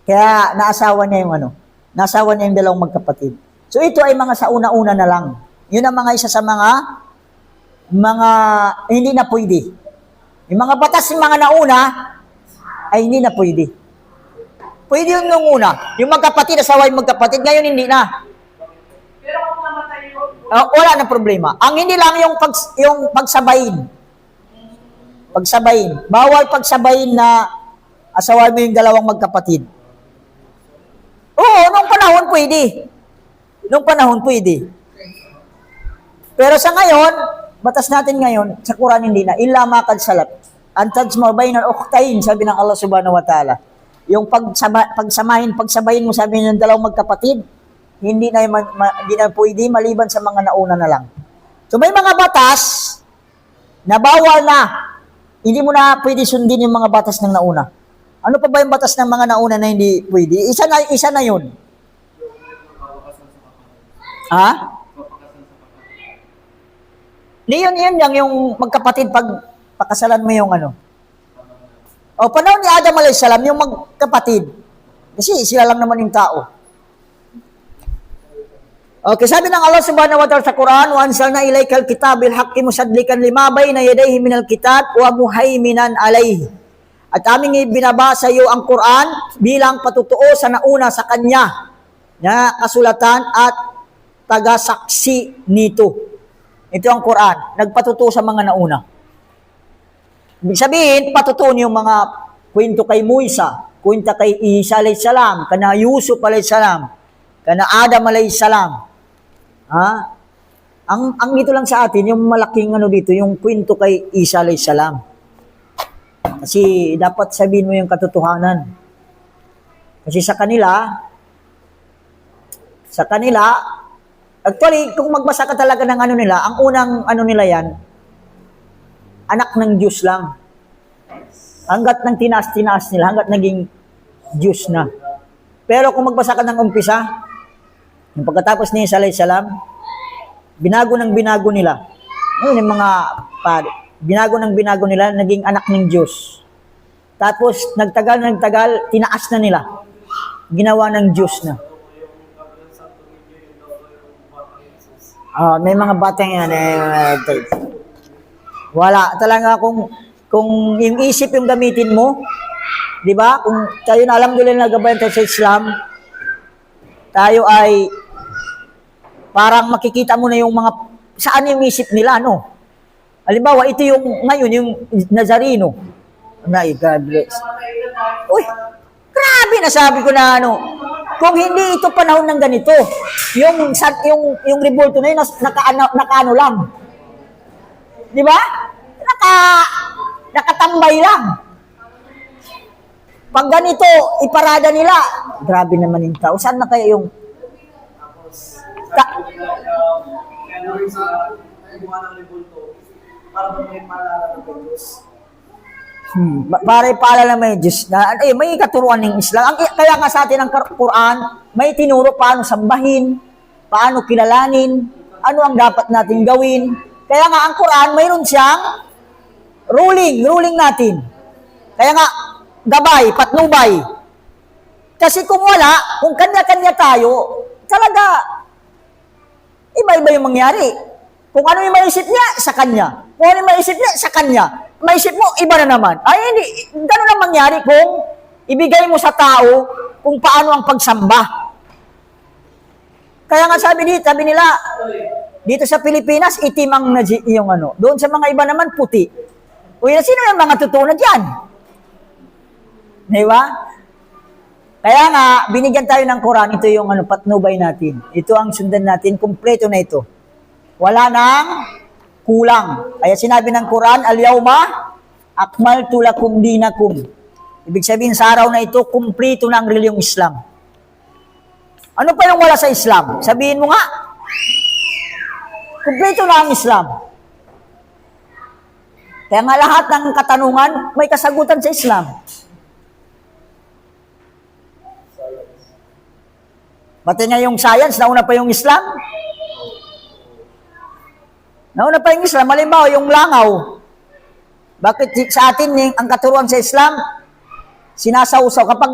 Kaya naasawa niya yung dalawang magkapatid. So ito ay mga sa una-una na lang. Yun ang mga isa sa mga hindi na pwede. Yung mga batas ng mga nauna ay hindi na pwede. Pwede yun nung una. Yung magkapatid, asawa yung magkapatid, ngayon hindi na. Pero kung namatay yun, Wala na problema. Ang hindi lang yung pagsabayin. Pagsabayin. Bawal pagsabayin na asawa mo yung dalawang magkapatid. Oo, nung panahon pwede. Pero sa ngayon, batas natin ngayon, sa Quran hindi na, illa makad salap. Antads mo bainal ukhtayn, sabi ng Allah subhanahu wa ta'ala. Yung pagsabayin mo, sabi ng dalawang magkapatid, hindi na pwede, maliban sa mga nauna na lang. So may mga batas na bawal na. Hindi mo na pwede sundin yung mga batas ng nauna. Ano pa ba yung batas ng mga nauna na hindi pwede? Isa na yun. Ha? Yun lang yung magkapatid pag pakasalan mo yung panahon ni Adam alayhis salam, yung magkapatid. Kasi sila lang naman yung tao. Okay, sabi ng Allah subhanahu wa ta'ala sa Quran, wa anzalna ilaykal kitab bil haqqi musaddiqan lima bayna yadayhi minal kitab wa muhaiminan alayhi. At aming binabasa iyo ang Quran bilang patutuo sa nauna sa kanya na kasulatan at tagasaksi nito. Ito ang Quran, nagpatutuo sa mga nauna. Ibig sabihin, patutuo yung mga kwento kay Musa, kwento kay Isa alayhis salam, kana Yusuf alayhis salam, kana Adam alayhis salam. Ang dito lang sa atin, yung malaking dito, yung kwento kay Isa alayhis salam. Kasi dapat sabihin mo yung katotohanan. Kasi sa kanila, actually, kung magbasa ka talaga ng nila, ang unang nila yan, anak ng Diyos lang. Hanggat nang tinaas nila, hanggat naging Diyos na. Pero kung magbasa ka ng umpisa, yung pagkatapos ni Isa alayhis salam, binago nila. Yun yung mga binago nila, naging anak ng Diyos. Tapos, nagtagal, tinaas na nila. Ginawa ng Diyos na. May mga batang yan. Wala. Talaga kung yung isip yung gamitin mo, di ba? Kung tayo na alhamdulillah nagabayan tayo sa Islam, tayo ay parang makikita mo na yung mga, saan yung isip nila, Halimbawa, ito ngayon, yung Nazareno. God bless. Uy, grabe na sabi ko na kung hindi ito panahon ng ganito, yung revolto na yun, nakaano lang. Di ba? Nakatambay lang. Pag ganito, iparada nila, grabe naman yung tao. Saan na kaya yung para ipaalala may Diyos na may katuruan ng Islam. Kaya nga sa atin ang Quran, may tinuro paano sambahin, paano kilalanin, ano ang dapat natin gawin. Kaya nga ang Quran, mayroon siyang ruling natin. Kaya nga, gabay, patnubay. Kasi kung wala, kung kanya-kanya tayo, talaga, iba-iba yung mangyari. Kung ano yung maisip niya, sa kanya. Kung ano yung maisip niya, sa kanya. Maisip mo, iba na naman. Ay, hindi. Gano'n ang mangyari kung ibigay mo sa tao kung paano ang pagsamba. Kaya nga sabi nila, dito sa Pilipinas, itim ang yung Doon sa mga iba naman, puti. Uy, sino yung mga totoo na dyan? Di ba? Kaya nga, binigyan tayo ng Quran, ito yung patnubay natin. Ito ang sundan natin, kumpleto na ito. Wala nang kulang. Kaya sinabi ng Quran, al-yawma akmaltu lakum dinakum. Ibig sabihin sa araw na ito, kumpleto na ang reliyong Islam. Ano pa yung wala sa Islam? Sabihin mo nga. Kumpleto na ang Islam. Kaya nga lahat ng katanungan may kasagutan sa Islam. Pati nga yung science, nauna pa yung Islam. Nauna pa yung Islam. Halimbawa, yung langaw. Bakit sa atin, ang katuruan sa Islam, sinasawsaw. Kapag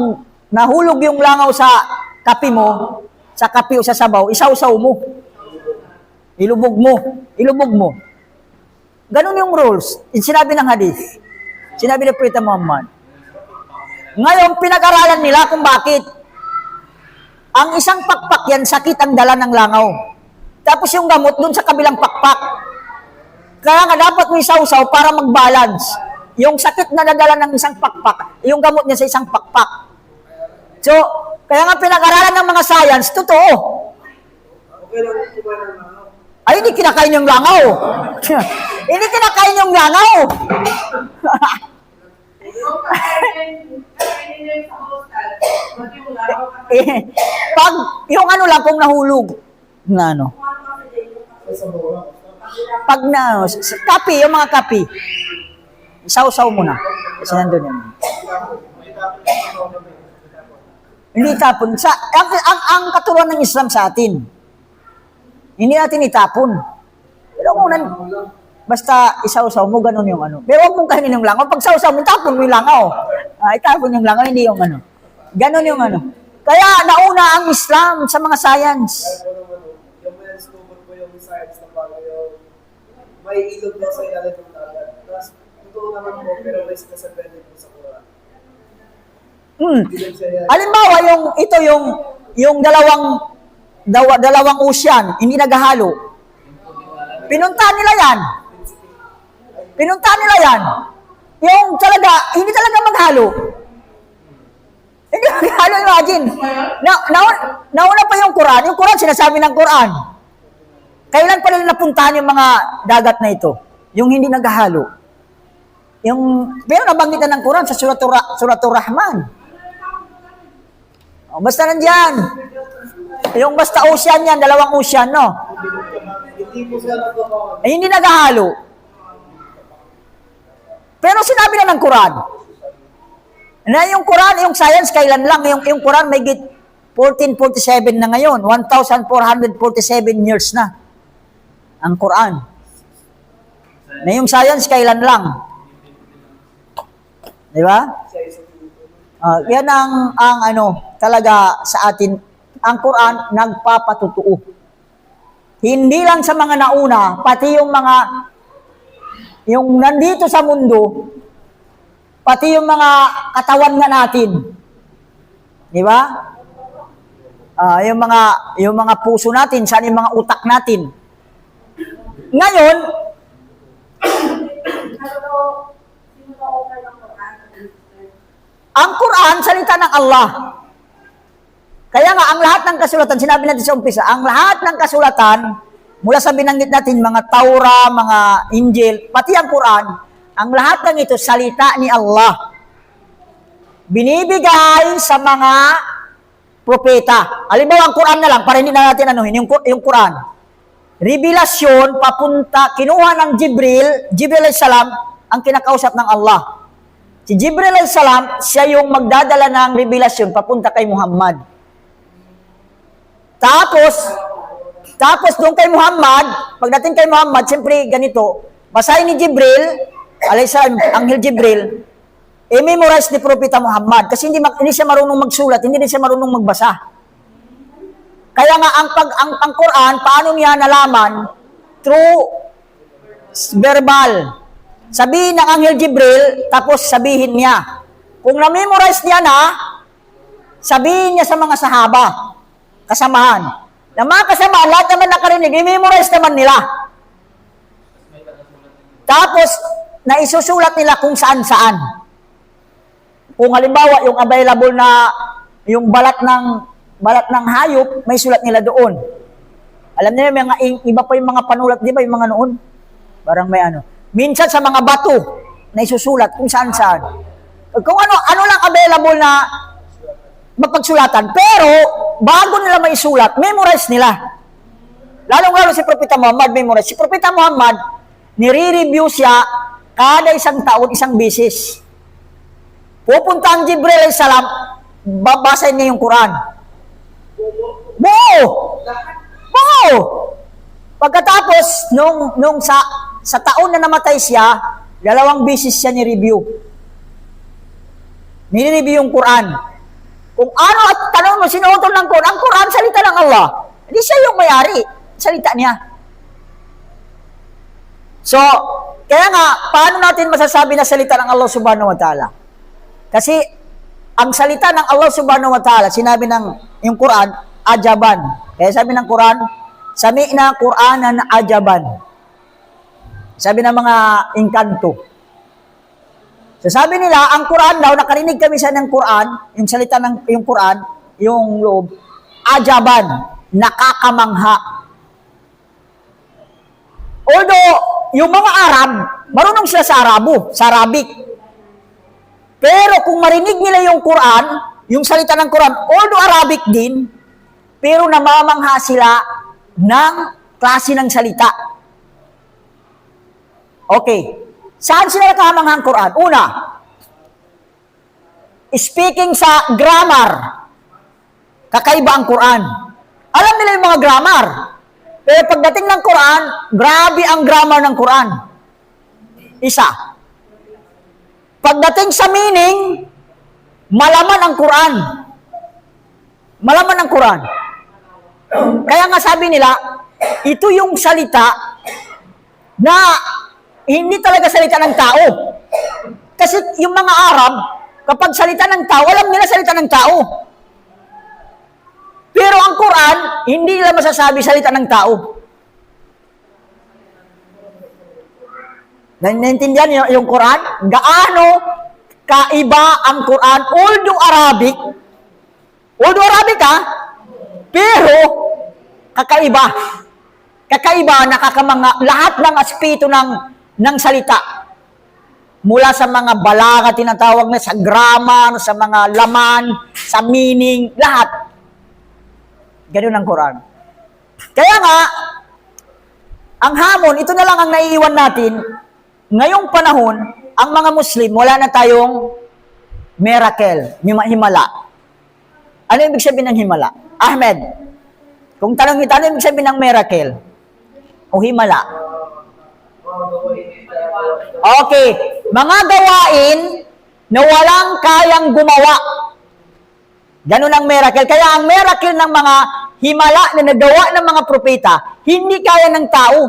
nahulog yung langaw sa kape mo, sa kape o sa sabaw, isawsaw mo. Ilubog mo. Ilubog mo. Ganun yung rules. Sinabi ng hadith. Sinabi ng Prophet Muhammad. Ngayon, pinag-aralan nila kung bakit. Ang isang pakpak yan, sakit ang dala ng langaw. Tapos yung gamot dun sa kabilang pakpak. Kaya nga dapat may sausaw para mag-balance. Yung sakit na nadala ng isang pakpak, yung gamot niya sa isang pakpak. So, kaya nga pinag-aralan ng mga science, totoo. Ay, hindi kinakain yung langaw. Hindi kinakain yung langaw. Pag, yung ano lang, kung nahulog, na ano, pag na, kape, yung mga kape, isaw-saw mo na. Kasi nandun yan. Hindi tapon. Ang katuruan ng Islam sa atin, hindi natin itapon. Pero kung basta isaw-saw mo, ganun yung ano. Pero huwag mong kainin yung langaw. Pag saw-saw mo, tapon mo yung langaw. Itapon yung langaw, hindi yung ano. Ganun yung ano. Kaya nauna ang Islam sa mga science. Yung may discover ko yung science na bago yung may ilog daw sa ilalim ng dagat. Tapos, totoo naman mo, pero may disadvantage mo sa Quran. Halimbawa, yung dalawang ocean, hindi naghahalo. Pinuntahan nila yan. Yung talaga, hindi talaga maghalo. Hindi maghalo, imagine. Nauna pa yung Quran. Yung Quran, sinasabi ng Quran. Kailan pa nila napuntahan yung mga dagat na ito? Yung hindi naghahalo. Pero nabanggitan ng Quran sa Suratul Rahman. Basta nandyan. Yung basta ocean yan, dalawang ocean, no? Hindi naghahalo. Pero sinabi na ng Quran. Na yung Quran, yung science, kailan lang? Yung Quran may 1447 na ngayon. 1,447 years na. Ang Quran. Na yung science, kailan lang? Di ba? Yan ang ano, talaga sa atin. Ang Quran, nagpapatutuo. Hindi lang sa mga nauna, pati yung nandito sa mundo, pati yung mga katawan nga natin. Di ba? Yung mga puso natin, saan yung mga utak natin. Ngayon, ang Quran, salita ng Allah. Kaya nga, ang lahat ng kasulatan, sinabi natin sa umpisa, ang lahat ng kasulatan, mula sa binanggit natin, mga Taura, mga Injil, pati ang Quran, ang lahat ng ito, salita ni Allah. Binibigay sa mga propeta. Halimbawa, ang Quran na lang, para hindi na natin anuhin, yung Quran. Revelasyon, papunta, kinuha ng Jibril alayhis salam, ang kinakausap ng Allah. Si Jibril alayhis salam, siya yung magdadala ng revelasyon, papunta kay Muhammad. Tapos doon kay Muhammad, pagdating kay Muhammad, siyempre ganito, basahin ni Jibril, alayhis salam, Anghel Jibril, i-memorize ni Propeta Muhammad kasi hindi siya marunong magsulat, hindi siya marunong magbasa. Kaya nga ang Quran, paano niya nalaman? Through verbal. Sabihin ng Anghel Jibril, tapos sabihin niya. Kung na-memorize niya na, sabihin niya sa mga sahaba, kasamahan. Na mga kasamahan, lahat naman nakarinig, i-memorize naman nila. Tapos, naisusulat nila kung saan-saan. Kung halimbawa, yung available na, yung balat ng hayop, may sulat nila doon. Alam niyo, iba pa yung mga panulat, di ba, yung mga noon? Parang may ano. Minsan sa mga bato, na isusulat kung saan-saan. Kung ano lang available na mapagsulatan. Pero, bago nila maisulat, memorize nila. Lalong-lalo si Propeta Muhammad, memorize. Si Propeta Muhammad, nire-review siya kada isang taon, isang bisis. Pupunta ang Jibril alayhis salam, babasahin niya yung Quran. Buo! Buo! Pagkatapos, nung sa taon na namatay siya, 2 bisis siya ni-review. Nire-review yung Quran. Kung ano at tanong mo, sinuotol ng Quran, ang Quran, salita ng Allah. Hindi siya yung may-ari. Salita niya. So, kaya nga, paano natin masasabi na salita ng Allah subhanahu wa ta'ala? Kasi, ang salita ng Allah subhanahu wa ta'ala, sinabi ng yung Quran, ajaban. Kaya sabi ng Quran, sami'na Qur'anan ajaban. Sabi ng mga engkanto. So sabi nila, ang Quran daw, nakarinig kami sa ng Quran, yung salita ng yung Quran, yung loob, ajaban, nakakamangha. Although, yung mga Arab, marunong sila sa Arabo, sa Arabic. Pero kung marinig nila yung Quran, yung salita ng Quran, although Arabic din, pero namamangha sila ng klase ng salita. Okay. Saan sila nakamangha ang Quran? Una, speaking sa grammar, kakaiba ang Quran. Alam nila yung mga grammar. Pero pagdating ng Quran, grabe ang grammar ng Quran. Isa. Pagdating sa meaning, malaman ang Quran. Malaman ang Quran. Kaya nga sabi nila, ito yung salita na hindi talaga salita ng tao. Kasi yung mga Arab, kapag salita ng tao, alam nila salita ng tao. Pero ang Quran, hindi nila masasabi salita ng tao. Naintindihan yung Quran? Gaano kaiba ang Quran? Although Arabic pero kakaiba. Kakaiba, nakakamanga, lahat ng aspeto ng salita. Mula sa mga balaga, tinatawag na sa grammar, sa mga laman, sa meaning, lahat. Ganun ang Quran. Kaya nga, ang hamon, ito na lang ang naiiwan natin, ngayong panahon, ang mga Muslim, wala na tayong miracle, himala. Ano ibig sabihin ng himala? Ahmed, kung tanong kita, ano ibig sabihin ng miracle? O himala? Okay, mga gawain na walang kayang gumawa. Ganun ang miracle. Kaya ang miracle ng mga himala na nagawa ng mga propeta, hindi kaya ng tao.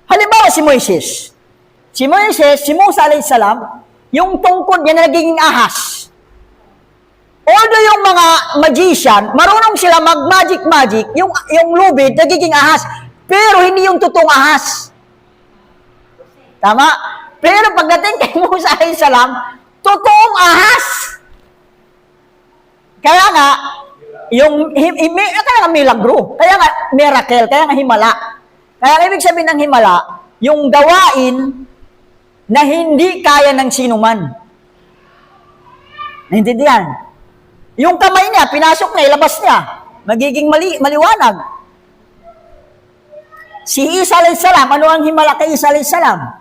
Halimbawa si Moises. Si Musa alayhis salam, yung tungkod niya na nagiging ahas. Although yung mga magician, marunong sila mag-magic, yung lubid nagiging ahas, pero hindi yung totoong ahas. Tama? Pero pagdating kay Musa alayhis salam, totoong ahas. Kaya nga, kaya nga milagro, kaya nga miracle, kaya nga himala. Kaya ang ibig sabihin ng himala, yung gawain na hindi kaya ng sinuman. Naintindihan? Yung kamay niya, pinasok niya, ilabas niya. Magiging maliwanag. Si Isa alayhis salam, ano ang himala kay Isa alayhis salam?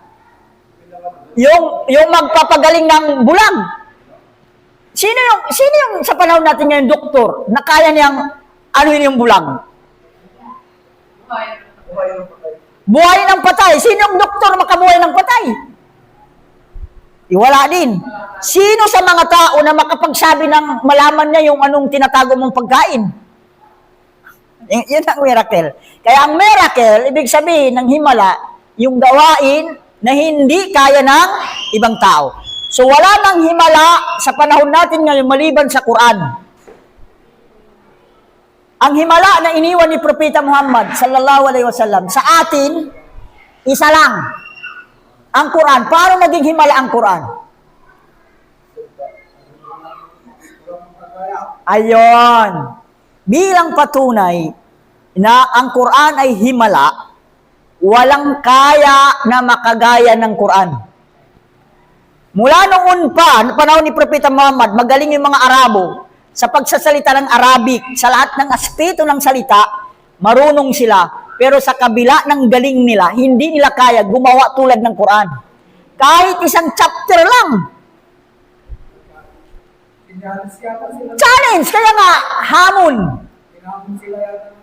Yung magpapagaling ng bulag. Sino yung sa panahon natin ngayon, doktor, na kaya niyang anuhin yung bulag? Buhay ng patay. Sino yung doktor makabuhay ng patay? Wala din. Sino sa mga tao na makapagsabi ng malaman niya yung anong tinatago mong pagkain? Yun ang miracle. Kaya ang miracle, ibig sabihin ng himala, yung gawain na hindi kaya ng ibang tao. So wala nang himala sa panahon natin ngayon maliban sa Quran. Ang himala na iniwan ni Propeta Muhammad sallallahu alaihi wasallam sa atin, isa lang. Ang Quran. Paano naging himala ang Quran? Ayon. Bilang patunay na ang Quran ay himala, walang kaya na makagaya ng Quran. Mula noon pa, panahon ni Propeta Muhammad, magaling yung mga Arabo sa pagsasalita ng Arabic, sa lahat ng aspeto ng salita, marunong sila, pero sa kabila ng galing nila, hindi nila kaya gumawa tulad ng Quran. Kahit isang chapter lang. Pinalis yata sila. Challenge! Kaya nga, hamon. Pinamon sila yata.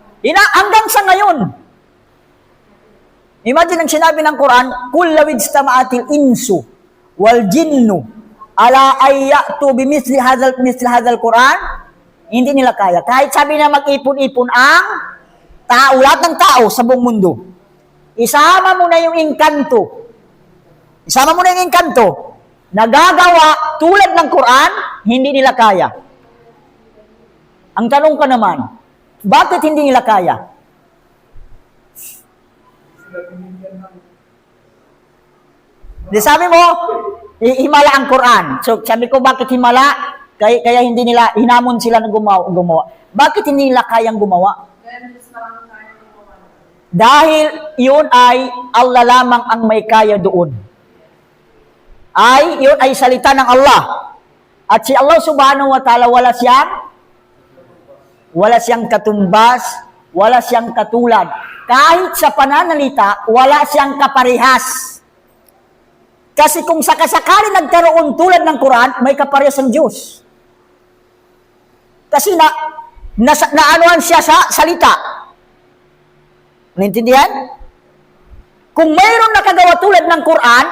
Hanggang sa ngayon. Imagine ang sinabi ng Quran, Kul lawid stama'atil insu wal jinnu ala ayyatu bimisli hadzal Quran, hindi nila kaya. Kahit sabi na mag-ipon-ipon ang tao, lahat ng tao sa buong mundo. Isama mo na yung engkanto. Isama mo na yung engkanto. Nagagawa tulad ng Quran, hindi nila kaya. Ang tanong ka naman, bakit hindi nila kaya? Sila binigyan ng Di sabi mo, himala ang Quran. So sabi ko, bakit himala? Kaya hindi nila, hinamon sila na gumawa. Bakit hindi nila kayang gumawa? Then, just lang tayo gumawa. Dahil yun ay Allah lamang ang may kaya doon. Yun ay salita ng Allah. At si Allah subhanahu wa ta'ala wala siyang katumbas, wala siyang katulad. Kahit sa pananalita, wala siyang kaparehas. Kasi kung sakasakali nagkaroon tulad ng Quran, may kaparehas ang Diyos. Kasi naanuhan siya sa salita. Naintindihan? Kung mayroon nakagawa tulad ng Quran,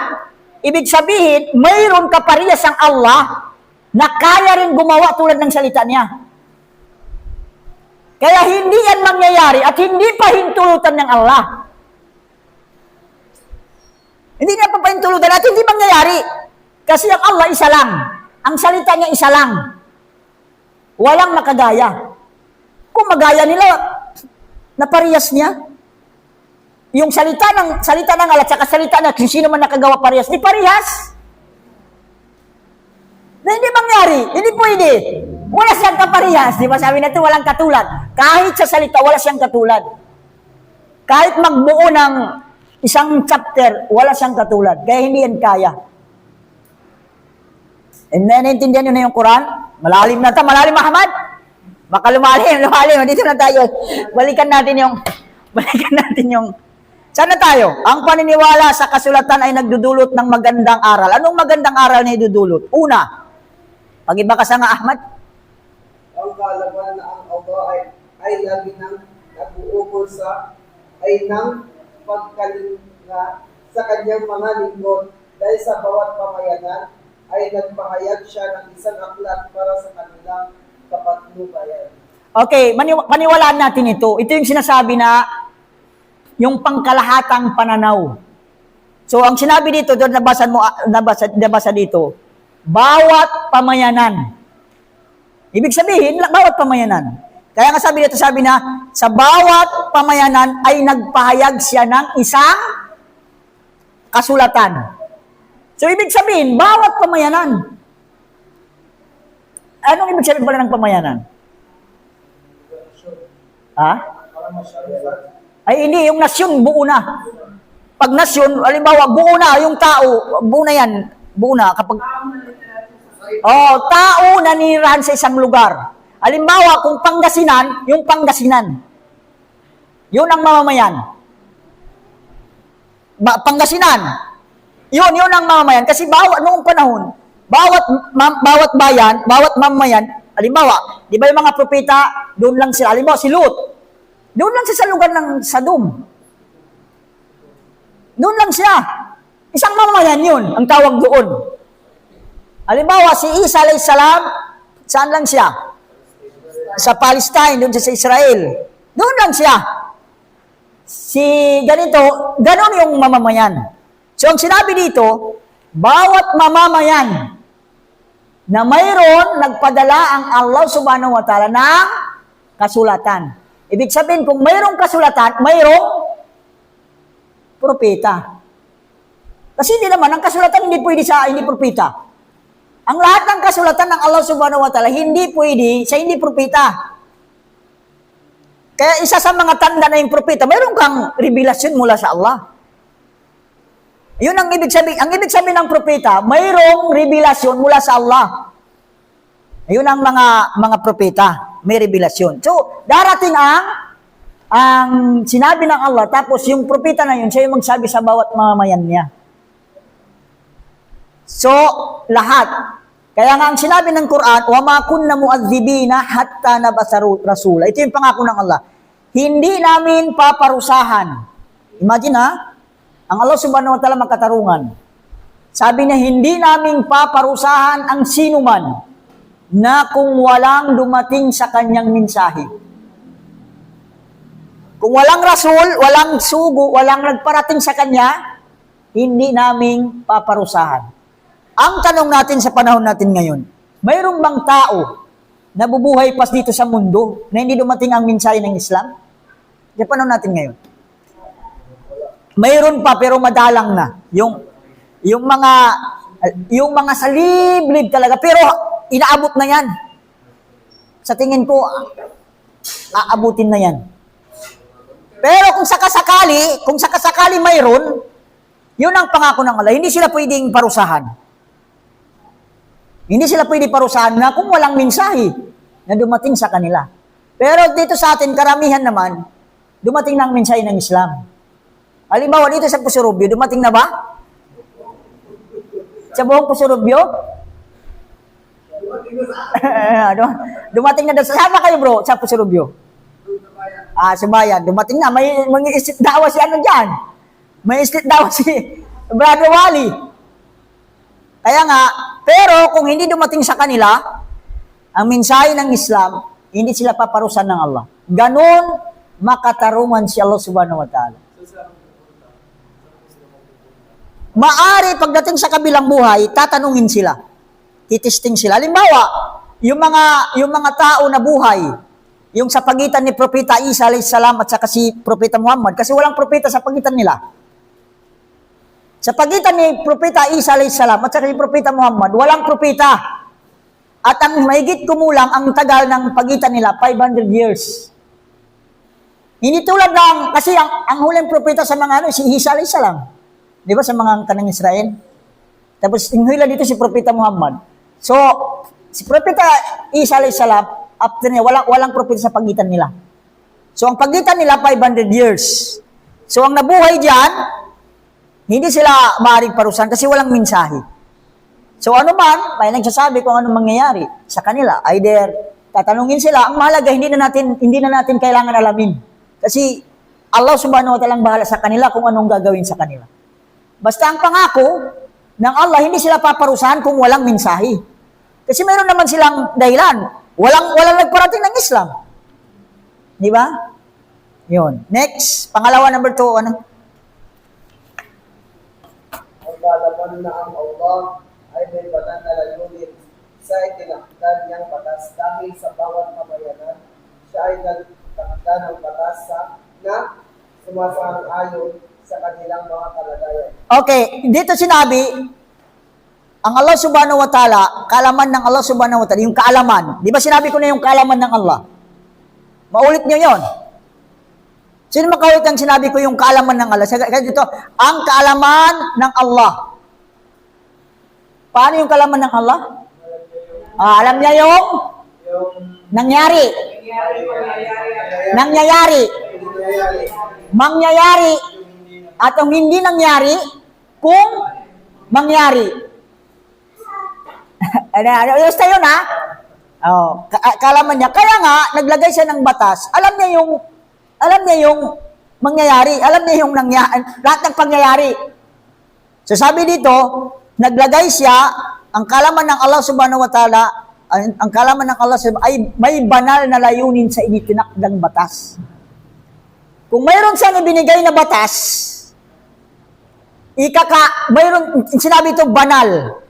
ibig sabihin, mayroon kaparehas ang Allah na kaya rin gumawa tulad ng salita niya. Kaya hindi yan mangyayari at hindi pahintulutan ng Allah. Hindi niya papahintulutan at hindi mangyayari. Kasi ang Allah isa lang. Ang salita niya isa lang. Walang makagaya. Kung magaya nila, naparehas niya. Yung salita ng Allah at saka salita na kung sino man nakagawa parehas, di parehas. Na hindi mangyari, hindi pwede. Wala siyang kaparehas. Di ba sabi natin, walang katulad. Kahit sa salita, wala siyang katulad. Kahit magbuo ng isang chapter, wala siyang katulad. Kaya hindi yan kaya. And then, naintindihan nyo na yung Quran? Malalim na ito. Malalim, Muhammad? Baka lumalim. Dito na tayo. Balikan natin yung Sana tayo? Ang paniniwala sa kasulatan ay nagdudulot ng magandang aral. Anong magandang aral na idudulot? Una, pag-iba ka sa nga, Ahmad? ang kalaban na ang Allah ay lagi nang nag-uukol ng pagkalinga sa kanyang mga lingkod dahil sa bawat pamayanan ay nagpahayag siya ng isang aklat para sa kanilang kapatnubayan. Okay, paniwalaan natin ito. Ito yung sinasabi na yung pangkalahatang pananaw. So, ang sinabi dito, doon nabasa dito, bawat pamayanan. Ibig sabihin, bawat pamayanan. Kaya nga sabi na, sa bawat pamayanan ay nagpahayag siya ng isang kasulatan. So, ibig sabihin, bawat pamayanan. Anong ibig sabihin pala ng pamayanan? Ha? Ay, hindi. Yung nasyon, buo na. Pag nasyon, halimbawa, buo na. Yung tao, buo na yan. Buo na. Kapag tao na nirahan sa isang lugar. Halimbawa, kung Pangasinan, yung Pangasinan. Yun ang mamamayan. Pangasinan. Yun ang mamamayan. Kasi noong panahon, bawat bayan, bawat mamamayan, halimbawa, di ba yung mga propeta, doon lang sila. Halimbawa, si Lut. Doon lang siya sa lugar ng Sadum. Doon lang siya. Isang mamamayan yun, ang tawag doon. Halimbawa, si Isa alayhis salam, saan lang siya? Sa Palestine, doon siya sa Israel. Doon lang siya. Ganon yung mamamayan. So, ang sinabi dito, bawat mamamayan na mayroon nagpadala ang Allah subhanahu wa ta'ala ng kasulatan. Ibig sabihin, kung mayroong kasulatan, mayroong propeta. Kasi hindi naman, ang kasulatan hindi pwede hindi propeta. Ang lahat ng kasulatan ng Allah subhanahu wa ta'ala, hindi pwede sa hindi propeta. Kaya isa sa mga tanda na yung propeta, mayroon kang revelasyon mula sa Allah. Yun ang ibig sabihin. Ang ibig sabihin ng propeta, mayroong revelasyon mula sa Allah. Yun ang mga propeta, may revelasyon. So, darating ang ang sinabi ng Allah, tapos yung propeta na yun, siya yung magsabi sa bawat mamamayan niya. So, lahat. Kaya nga ang sinabi ng Quran, وَمَا كُنَّ مُؤَذِّبِينَ حَتَّى نَبْعَثَ رَسُولًا. Ito yung pangako ng Allah. Hindi namin paparusahan. Imagine ang Allah subhanahu wa ta'ala magkatarungan. Sabi niya, hindi namin paparusahan ang sinuman na kung walang dumating sa kanyang mensahe. Kung walang rasul, walang sugo, walang nagparating sa kanya, hindi namin paparusahan. Ang tanong natin sa panahon natin ngayon, mayroong bang tao na bubuhay pa dito sa mundo na hindi dumating ang mensahe ng Islam? Sa panahon natin ngayon. Mayroon pa pero madalang na. Yung mga saliblib talaga, pero inaabot na yan. Sa tingin ko, aabutin na yan. Pero kung sakasakali mayroon, yun ang pangako ng Allah. Hindi sila pwedeng parusahan. Hindi sila pwedeng parusahan na kung walang mensahe na dumating sa kanila. Pero dito sa atin, karamihan naman, dumating na ang mensahe ng Islam. Halimbawa, dito sa Pusurubyo, dumating na ba? Sa buong Pusurubyo? Dumating na daw. Sama kayo bro, sa Pusurubyo. Sa bayan. Dumating na. May istit dawa si ano dyan. May istit dawa si Brother Wally. Kaya nga, pero kung hindi dumating sa kanila, ang mensahe ng Islam, hindi sila paparusahan ng Allah. Ganon makatarungan si Allah subhanahu wa ta'ala. Maari pagdating sa kabilang buhay, tatanungin sila. Titisting sila. Halimbawa, yung mga tao na buhay, yung sa pagitan ni Propeta Isa alayhis salam at saka si Propeta Muhammad, kasi walang propeta sa pagitan nila. Sa pagitan ni Propeta Isa alayhis salam at saka si Propeta Muhammad, walang propeta. At ang mahigit kumulang, ang tagal ng pagitan nila, 500 years. Hindi tulad ng, kasi ang huling propeta sa mga si Isa alayhis salam. Di ba sa mga kanang Israel? Tapos yung hula dito si Propeta Muhammad. So, si Propeta Isa alayhis salam, after niya, walang propeta sa pagitan nila. So, ang pagitan nila, 500 years. So, ang nabuhay dyan, hindi sila maaaring parusahan kasi walang mensahe. So, ano man, may nagsasabi kung anong mangyayari sa kanila. Either, tatanungin sila, ang mahalaga, hindi na natin kailangan alamin. Kasi, Allah subhanahu wa ta'ala ang bahala sa kanila kung anong gagawin sa kanila. Basta ang pangako ng Allah, hindi sila paparusahan kung walang mensahe. Kasi mayroon naman silang dahilan. Walang nagparating ng Islam. Di ba? Yun. Next, pangalawa, number 2, ano? Ang kalaban na ang Allah ay may banal na layunin sa itinakda niyang batas dahil sa bawat pamayanan, siya ay nagtakda ng batas na sumasang-ayon sa kanilang mga kalagayan. Okay, dito sinabi, ang Allah subhanahu wa ta'ala, kaalaman ng Allah subhanahu wa ta'ala, yung kaalaman. Di ba sinabi ko na yung kaalaman ng Allah? Maulit nyo yon. Sino makaulit ang sinabi ko yung kaalaman ng Allah? Kaya dito, ang kaalaman ng Allah. Paano yung kaalaman ng Allah? Alam niya yung nangyari. Nangyayari. Mangyayari. At yung hindi nangyari, kung mangyari. Basta yun kaalaman niya. Kaya nga, naglagay siya ng batas. Alam niya yung mangyayari. Alam niya yung lahat ng pangyayari. So sabi dito, naglagay siya, ang kaalaman ng Allah subhanahu wa ta'ala, ang kaalaman ng Allah ay may banal na layunin sa initinakdang batas. Kung mayroon siyang ibinigay na batas, mayroon, sinabi ito banal.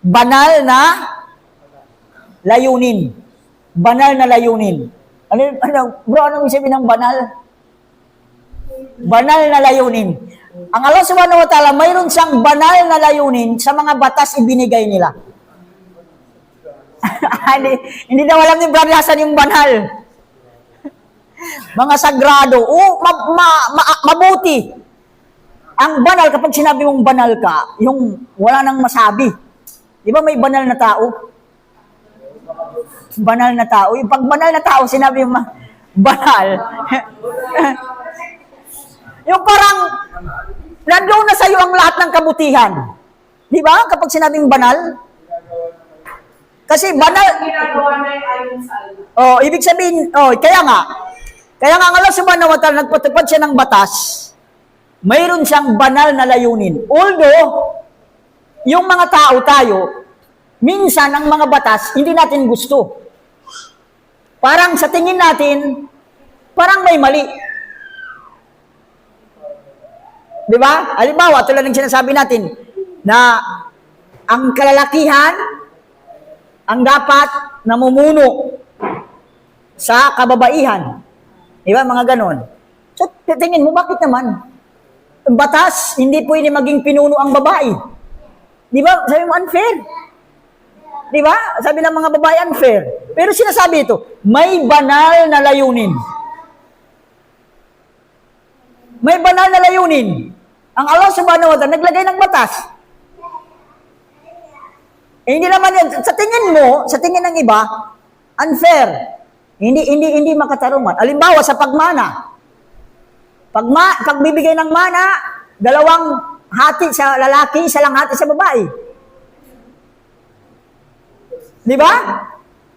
Banal na layunin. Banal na layunin. Bro, anong sabihin ng banal? Banal na layunin. Ang Allah subhanahu wa ta'ala, mayroon siyang banal na layunin sa mga batas ibinigay nila. Hindi daw alam ni Brother Hassan yung banal. Mga sagrado. Mabuti. Ang banal, kapag sinabi mong banal ka, yung wala nang masabi. Di ba may banal na tao? Banal na tao. Yung pag banal na tao, sinabi mo, banal. Yung parang, nandoon na sa'yo ang lahat ng kabutihan. Di ba? Kapag sinabing banal. Kasi banal, Ginagawa na yung ayon sa Allah. oh, ibig sabihin, oh, kaya nga ang Allah subhanahu wa ta'ala, nagpatupad siya ng batas, mayroon siyang banal na layunin. Although, yung mga tao tayo, minsan ang mga batas, hindi natin gusto. Parang sa tingin natin, parang may mali. Di ba? Halimbawa, tulad ng sinasabi natin, na ang kalalakihan, ang dapat namumuno sa kababaihan. Di ba? Mga ganon. So, tingin mo, bakit naman? Batas, hindi pwede maging pinuno ang babae. Di ba? Sabi mo, unfair. Di ba? Sabi ng mga babae, unfair. Pero sinasabi ito, may banal na layunin. May banal na layunin. Ang Allah subhanahu wa ta'ala naglagay ng batas. Eh, hindi naman yan. Sa tingin mo, sa tingin ng iba, unfair. Hindi makatarungan. Halimbawa, sa pagmana. Pagbibigay ng mana, 2 hati sa lalaki, 1 lang hati sa babae. Di ba?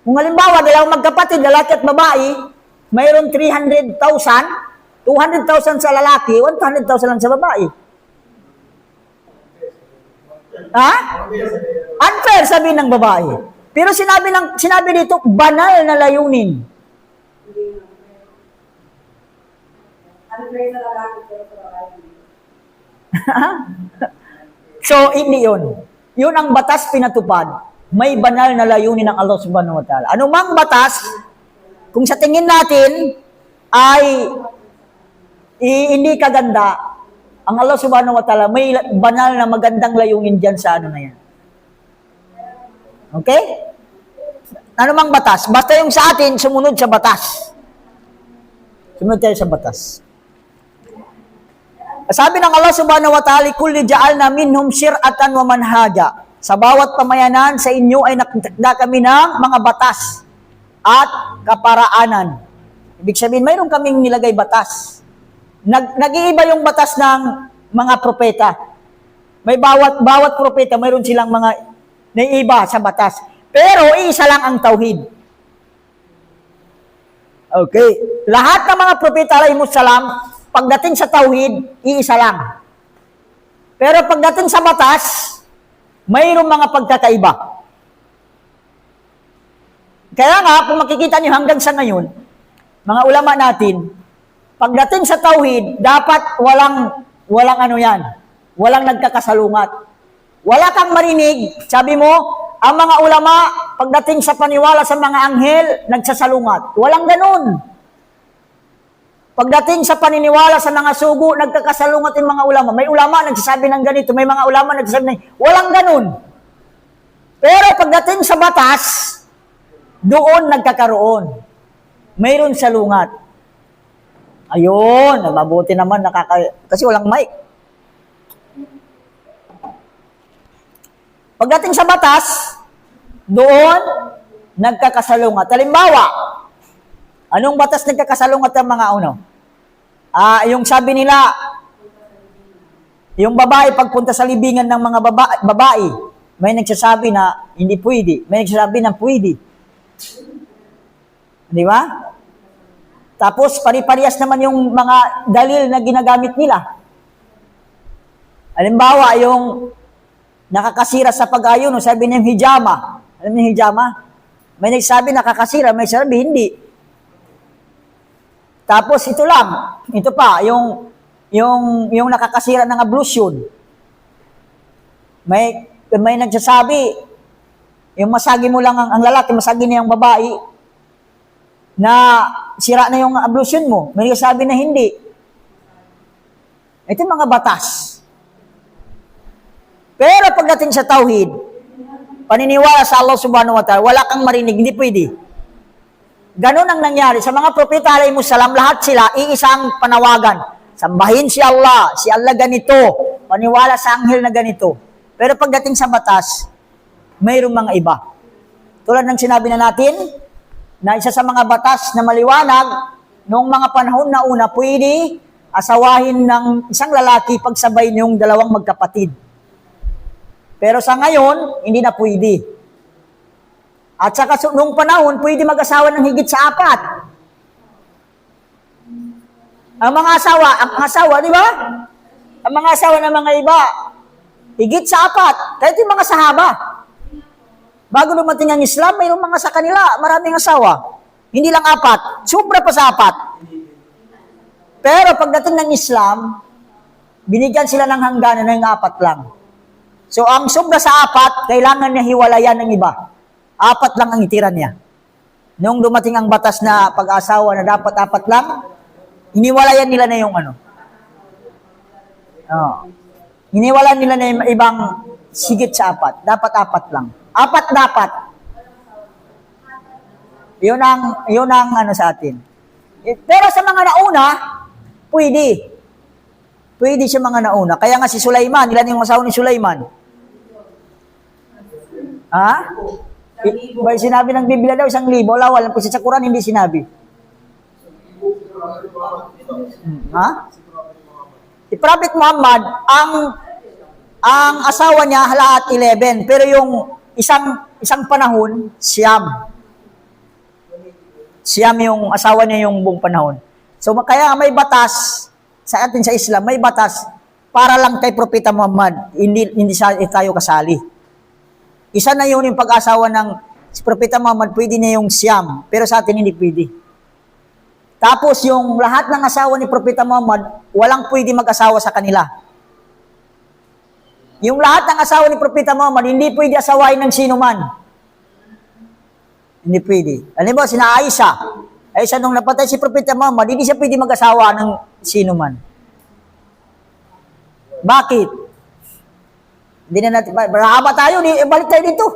Kung halimbawa, 2 magkapatid, lalaki at babae, mayroon 300,000, 200,000 sa lalaki, 100,000 lang sa babae. Ha? Unfair, sabi ng babae. Pero sinabi dito, banal na layunin. Unfair sa lalaki, pero sa babae. So, hindi yun. Yun ang batas pinatupad. May banal na layunin ng Allah subhanahu wa ta'ala. Anumang batas, kung sa tingin natin ay hindi kaganda, ang Allah subhanahu wa ta'ala may banal na magandang layunin dyan sa ano na yan. Okay? Anumang batas. Basta yung sa atin, sumunod sa batas. Sumunod tayo sa batas. Sabi ng Allah subhanahu wa ta'ala, kulli ja'alna minhum syir'atan wa manhaja. Sa bawat pamayanan sa inyo ay nakita kami ng mga batas at kaparaanan. Ibig sabihin, mayroon kaming nilagay batas. Nag-iiba yung batas ng mga propeta. May bawat propeta, mayroon silang mga naiiba sa batas. Pero isa lang ang tauhid. Okay. Lahat ng mga propeta alayhimus salam, pagdating sa tauhid, iisa lang. Pero pagdating sa batas, mayroong mga pagkakaiba. Kaya nga, kung makikita niyo hanggang sa ngayon, mga ulama natin, pagdating sa tauhid, dapat walang ano yan, walang nagkakasalungat. Wala kang marinig, sabi mo, ang mga ulama, pagdating sa paniwala sa mga anghel, nagsasalungat. Walang ganun. Pagdating sa paniniwala sa mga sugo, nagkakasalungat yung mga ulama. May ulama nagsasabi ng ganito, may mga ulama nagsasabi ng walang ganun. Pero pagdating sa batas, doon nagkakaroon. Mayroon salungat. Ayun, mabuti naman, kasi walang mic. Pagdating sa batas, doon nagkakasalungat. Halimbawa, anong batas nagkakasalungat ng mga uno? Yung sabi nila, yung babae pagpunta sa libingan ng mga babae, may nagsasabi na hindi pwede, may nagsasabi na pwede. Di ba? Tapos pari-parehas naman yung mga dalil na ginagamit nila. Halimbawa, yung nakakasira sa pag-ayon, sabi niya yung hijama. Alam niyo yung hijama? May nagsasabi nakakasira, may sabi hindi. Tapos ito lang, ito pa, yung nakakasira ng ablution. May nagsasabi, yung masagi mo lang ang lalaki, masagi na yung babae, na sira na yung ablution mo. May nagsasabi na hindi. Ito yung mga batas. Pero pagdating sa tauhid, paniniwala sa Allah subhanahu wa ta'ala, wala kang marinig, hindi pwede. Ganon ang nangyari. Sa mga propeta alayhimus salam, lahat sila, iisang panawagan. Sambahin si Allah ganito. Paniwala sa anghel na ganito. Pero pagdating sa batas, mayroong mga iba. Tulad ng sinabi na natin, na isa sa mga batas na maliwanag, noong mga panahon na una, pwede asawahin ng isang lalaki pagsabay niyong dalawang magkapatid. Pero sa ngayon, hindi na pwede. At saka noong panahon, pwede mag-asawa ng higit sa 4. Ang mga asawa, di ba? Ang mga asawa ng mga iba, higit sa 4. Kahit yung mga sahaba. Bago dumating ang Islam, mayroong mga sa kanila, maraming asawa. Hindi lang 4, sobra pa sa 4. Pero pagdating ng Islam, binigyan sila ng hangganan ng 4 lang. So ang sobra sa 4, kailangan niya hiwalayan ng iba. 4 lang ang itira niya. Nung dumating ang batas na pag-asawa na dapat 4 lang, iniwalayan nila na yung ano. Iniwalayan nila na yung ibang sigit sa 4. Dapat 4 lang. 4 dapat. Yun ang ano sa atin. Pero sa mga nauna, pwede. Pwede sa mga nauna. Kaya nga si Sulaiman, ilan yung asawa ni Sulaiman? Ha? Sinabi ng Biblia daw, 1,000. Wala po sa Quran, hindi sinabi. Ha? Si Prophet Muhammad, ang asawa niya lahat 11, pero yung isang panahon, Siyam yung asawa niya yung buong panahon. So kaya may batas sa atin sa Islam, may batas para lang kay Propeta Muhammad, hindi tayo kasali. Isa na yun yung pag-asawa ng si Propeta Muhammad, pwede na yung Siyam, pero sa atin hindi pwede. Tapos yung lahat ng asawa ni Propeta Muhammad, walang pwede mag-asawa sa kanila. Yung lahat ng asawa ni Propeta Muhammad, hindi pwede asawain ng sino man. Hindi pwede. Alam mo, sina Aisha nung napatay si Propeta Muhammad, hindi siya pwede mag-asawa ng sino man. Bakit? Hindi na natin, haba tayo, balik tayo dito.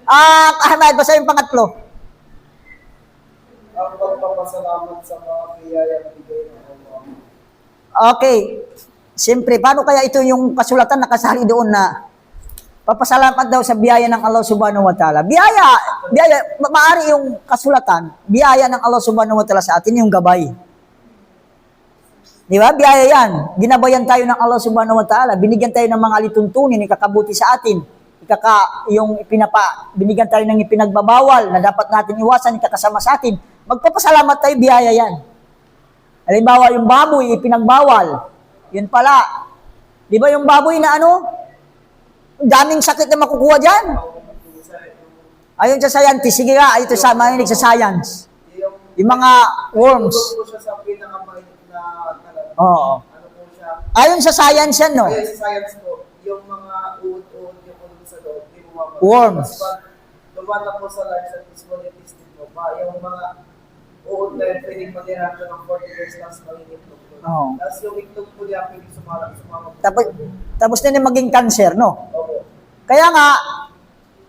Ahmad, basta yung pangatlo. Ang pagpapasalamat sa mga biyayang bigay ng Allah. Okay. Siyempre, paano kaya ito yung kasulatan nakasali doon na papasalamat daw sa biyaya ng Allah subhanahu wa ta'ala. Biyaya, maaari yung kasulatan, biyaya ng Allah subhanahu wa ta'ala sa atin, yung gabay. Di ba? Biyaya yan. Ginabayan tayo ng Allah subhanahu wa ta'ala. Binigyan tayo ng mga alituntunin, ikakabuti sa atin. Binigyan tayo ng ipinagbabawal na dapat natin iwasan, ikakasama sa atin. Magpapasalamat tayo, biyaya yan. Halimbawa, yung baboy, ipinagbawal. Yun pala. Di ba yung baboy na daming sakit na makukuha dyan. Ayon sa scientist, sige nga, ito sa mahinig sa science. Yung mga worms. Ito po siya sa pinakamahit na Oo. ano po siya. Ayon sa science yan, no? Ayon sa science po, yung mga uod-uod yung kulong sa loob, di bumabalik. Worms. Tapos pag lumala po sa life sa peaceful testing po, yung mga uod na yun, pwedeng mag-reaction ng 40 years tapos mangingitlog po. Oo. Tapos yung itlog po niya, pwedeng sumama. Tapos na maging cancer, no? Opo. Kaya nga,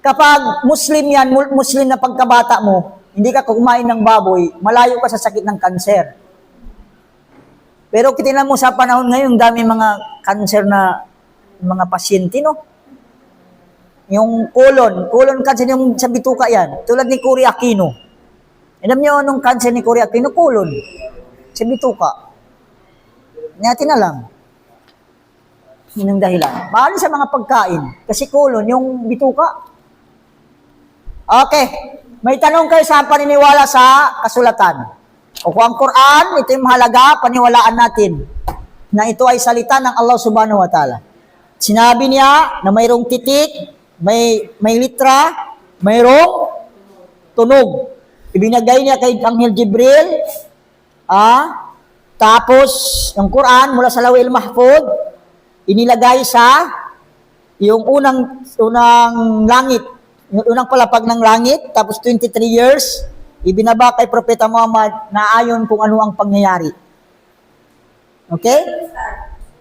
kapag Muslim yan, Muslim na pagkabata mo, hindi ka kumain ng baboy, malayo ka sa sakit ng kanser. Pero kitinan mo sa panahon ngayon, dami mga kanser na mga pasyente, no? Yung colon cancer, yung sa bituka yan, tulad ni Cory Aquino. Alam niyo anong cancer ni Cory Aquino? Colon. Sa bituka. Natin alam. Yun ang dahilan. Maaaring sa mga pagkain. Kasi colon, yung bituka. Okay. May tanong kayo sa paniniwala sa kasulatan. O kung ang Quran, ito yung mahalaga, paniwalaan natin na ito ay salita ng Allah subhanahu wa ta'ala. Sinabi niya na mayroong titik, may litra, mayroong tunog. Ibinagay niya kay Anghel Jibril, tapos yung Quran mula sa Lawil Mahfud, inilagay sa yung unang langit, yung unang palapag ng langit, tapos 23 years, ibinaba kay Propeta Muhammad na ayon kung ano ang pangyayari. Okay?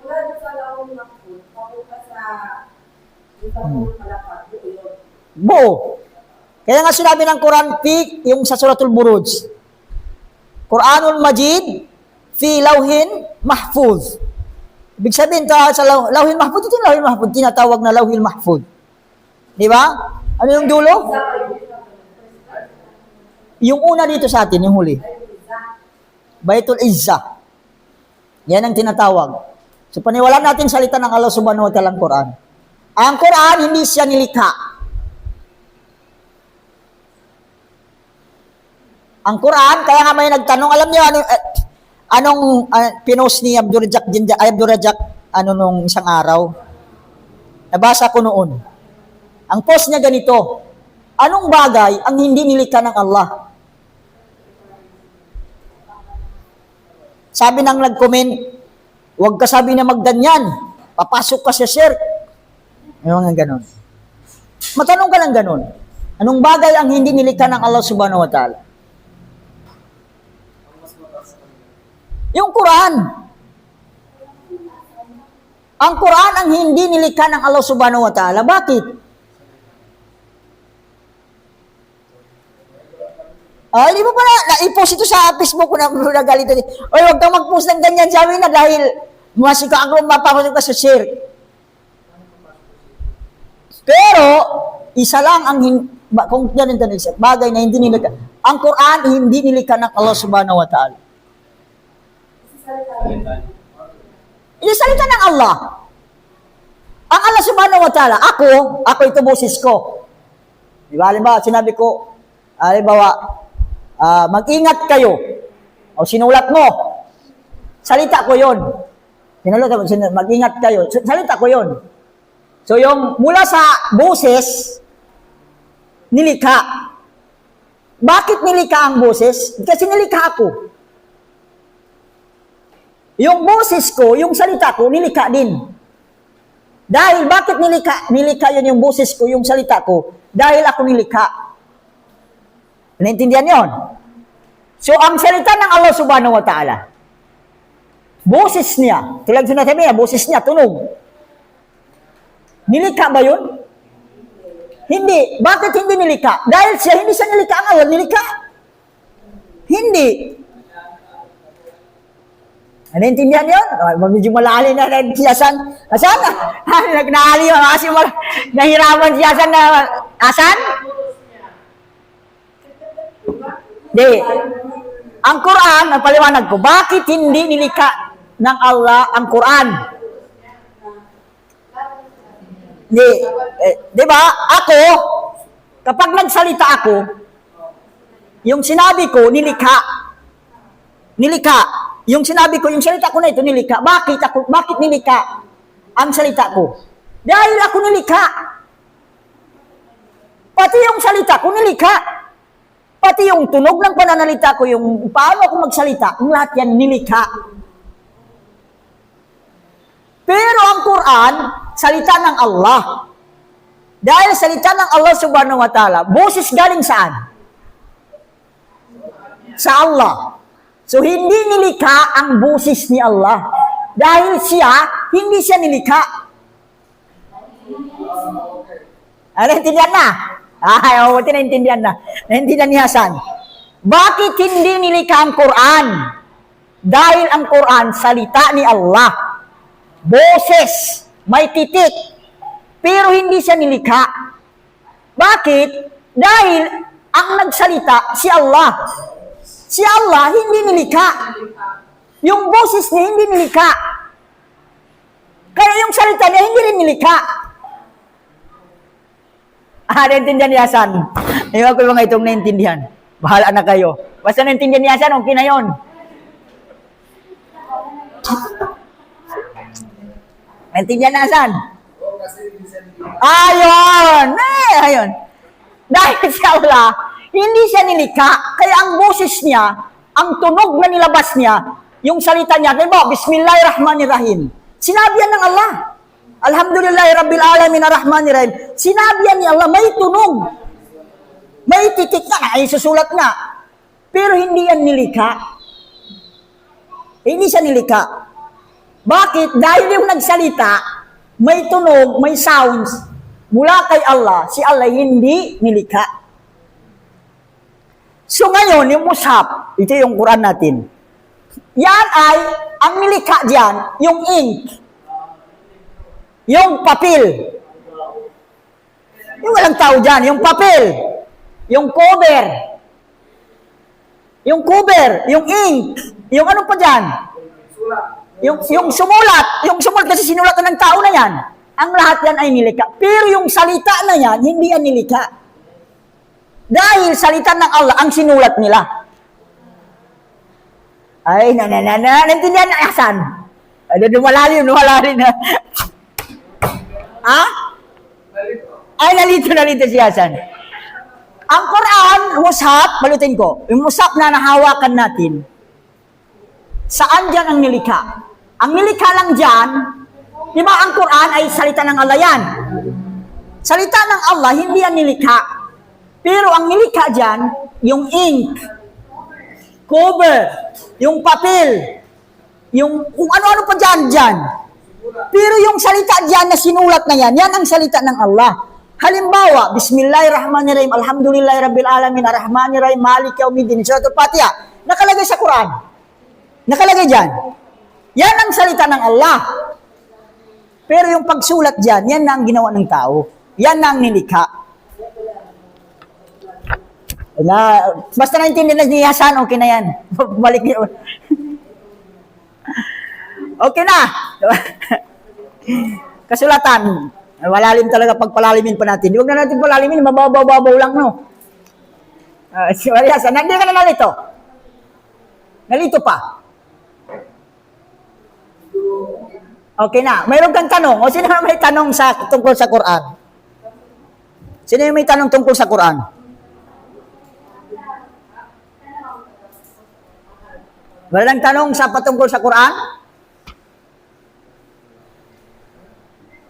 Wala sa lawang ng food, papunta sa isang malapad, yun. Buo. Kaya nga sinabi ng Quran, yung sa Suratul Buruj, Quranul Majid, fi lawhin mahfuz. Ibig sabihin, sa lawhin mahfuz, ito yung lawhin mahfuz, tinatawag na lawhin mahfuz. Di ba? Ano yung dulo? Yung una dito sa atin, yung huli. Baitul Izzah. Yan ang tinatawag. So paniwalaan natin salita ng Allah subhanahu wa ta'ala ang Quran. Ang Quran, hindi siya nilikha. Ang Quran, kaya nga may nagtanong, alam niyo anong pinost ni Abdul Razak nung isang araw? Nabasa ko noon. Ang post niya ganito, anong bagay ang hindi nilikha ng Allah? Sabi ng nag-comment, huwag ka sabi na magganyan, papasok ka sa shirk. Yung mga ganon. Matanong ka lang ganon, anong bagay ang hindi nilikha ng Allah subhanahu wa ta'ala? Yung Quran. Ang Quran ang hindi nilikha ng Allah subhanahu wa ta'ala. Bakit? Hindi mo pala, na-post ito sa Facebook ko na nagalit. Oy, huwag kang mag-post ng ganyan, sabi na, dahil masika ako mapapasok ka sa shirk. Pero, isa lang ang, kung yan ang bagay na hindi nilikha. Ang Quran, hindi nilikha ng Allah subhanahu wa ta'ala. Yung salita ng Allah. Ang Allah subhanahu wa ta'ala, ako ito boses ko. Di ba, halimbawa, sinabi ko, halimbawa, mag-ingat kayo. O sinulat mo. Salita ko yon. Sinulat mo, mag-ingat kayo. Salita ko yon. So yung mula sa boses, nilikha. Bakit nilikha ang boses? Kasi nilikha ako. Yung boses ko, yung salita ko, nilikha din. Dahil bakit nilikha yun yung boses ko, yung salita ko? Dahil ako nilikha. Naintindihan yon? So, ang salita ng Allah subhanahu wa ta'ala, boses niya, tulad sinasabi niya, boses niya, tunog. Nilikha ba yun? Hindi. Bakit hindi nilikha? Dahil hindi siya nilikha, ang Allah nilikha. Hindi. Naintindihan yun? Medyo malalim na siyasan. Asan? Nagnaali yun. Kasi nahirapan siyasan na asan? Hindi. Ang Quran, ang paliwanag ko, bakit hindi nilikha ng Allah ang Quran? Hindi. Di ba? Ako, kapag nagsalita ako, yung sinabi ko, nilikha. Nilikha. Yung sinabi ko, yung salita ko na ito, nilikha. Bakit nilikha ang salita ko? Dahil ako nilikha. Pati yung salita ko, nilikha. Pati yung tunog ng pananalita ko, yung paano ako magsalita, ang lahat yan nilikha. Pero ang Quran, salita ng Allah. Dahil salita ng Allah subhanahu wa ta'ala, boses galing saan? Sa Allah. So, hindi nilikha ang boses ni Allah. Dahil hindi siya nilikha. Naintindihan na? Buti naintindihan na. Naintindihan ni Hasan. Bakit hindi nilikha ang Quran? Dahil ang Quran, salita ni Allah. Boses, may titik. Pero hindi siya nilikha. Bakit? Dahil ang nagsalita, si Allah. Si Allah, hindi nilikha. Yung boses niya, hindi nilikha. Kaya yung salita niya, hindi rin nilikha. Naintindihan ni Hasan. Iwan ko yung mga itong naintindihan. Bahala na kayo. Basta naintindihan ni Hasan, okay na yun. Naintindihan ni Hasan? Ayun. Dahil si Allah, hindi siya nilikha. Kaya ang boses niya, ang tunog na nilabas niya, yung salita niya, diba, Bismillahirrahmanirrahim. Sinabi yan ng Allah. Alhamdulillahi Rabbil Alamin Ar-Rahmanirrahim. Sinabi yan ni Allah, may tunog. May titik na, ay susulat na. Pero hindi yan nilikha. Hindi siya nilikha. Bakit? Dahil yung nagsalita, may tunog, may sounds, mula kay Allah, si Allah hindi nilikha. So ngayon, yung mushaf, ito yung Quran natin. Yan ay, ang nilikha diyan, yung ink. Yung papel. Yung walang tao dyan, yung papel. Yung cover. Yung ink. Yung ano pa dyan? Yung sumulat kasi sinulat na ng tao na yan. Ang lahat yan ay nilikha. Pero yung salita na yan, hindi yan nilikha. Dahil salita ng Allah ang sinulat nila. Ay, nantindihan na asan? Ay, lumalalim na. Ha? Ay, nalito si Hasan. Ang Quran, mushaf, balutin ko, yung mushaf na nahawakan natin, saan dyan ang nilikha? Ang nilikha lang dyan, di ba ang Quran ay salita ng Allah yan? Salita ng Allah, hindi yan nilikha. Pero ang nilikha dyan, yung ink, cover, yung papel, yung kung ano-ano pa dyan. Pero yung salita dyan na sinulat na yan ang salita ng Allah. Halimbawa, Bismillahirrahmanirrahim, Alhamdulillahirabbil alamin, Arrahmanirrahim, Malik yaumiddin, Suratul Fatiha. Nakalagay sa Quran. Nakalagay dyan. Yan ang salita ng Allah. Pero yung pagsulat dyan, yan na ang ginawa ng tao. Yan na ang nilikha. Basta naintindihan na ni Hasan, okay na yan. Balik niyo. Okay na. Kasulatan. Malalim talaga pagpalalimin pa natin. Huwag na natin palalimin, mababaw-babaw lang, no? Si Hasan, hindi ka na nalito. Nalito pa. Okay na. Mayroon kang tanong. O sino may tanong tungkol sa Quran? Sino yung may tanong tungkol sa Quran? Walang tanong sa patungkol sa Quran?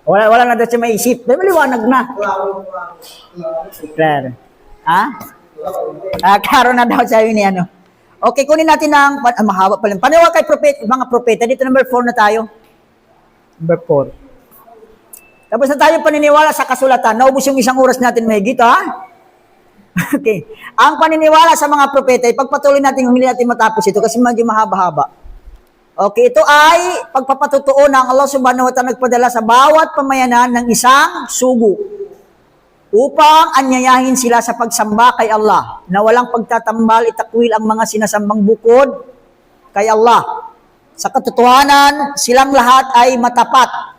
Wala na daw siya maisip. May maliwanag na. Claro. Ha? Karoon na daw siya yun ano. Okay, kunin natin ang mahaba pa lang. Paniwala kay mga propeta. Dito number 4 na tayo. Number 4. Tapos na tayo paniniwala sa kasulatan. Naubos yung isang oras natin mahigit, ha? Okay. Ang paniniwala sa mga propeta, ipagpatuloy natin kung hindi natin matapos ito kasi medyo mahaba-haba. Okay, ito ay pagpapatutuo ng Allah subhanahu wa ta'ala nagpadala sa bawat pamayanan ng isang sugo upang anyayahin sila sa pagsamba kay Allah na walang pagtatambal, itakwil ang mga sinasambang bukod kay Allah. Sa katotohanan, silang lahat ay matapat.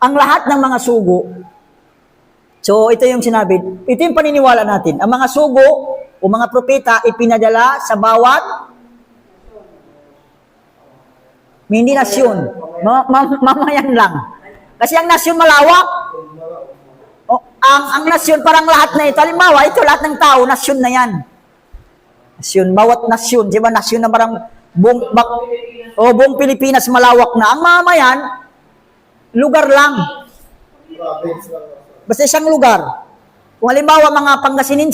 Ang lahat ng mga sugo, so ito yung sinabi, ito yung paniniwala natin. Ang mga sugo o mga propeta ipinadala sa bawat hindi nasyon. Mamayan lang. Kasi ang nasyon malawak. Ang nasyon parang lahat na ito. Halimbawa, ito lahat ng tao, nasyon na yan. Nasyon, bawat nasyon. Diba nasyon na parang buong Pilipinas malawak na. Ang mamayan, lugar lang. Basta isang lugar. Kung halimbawa mga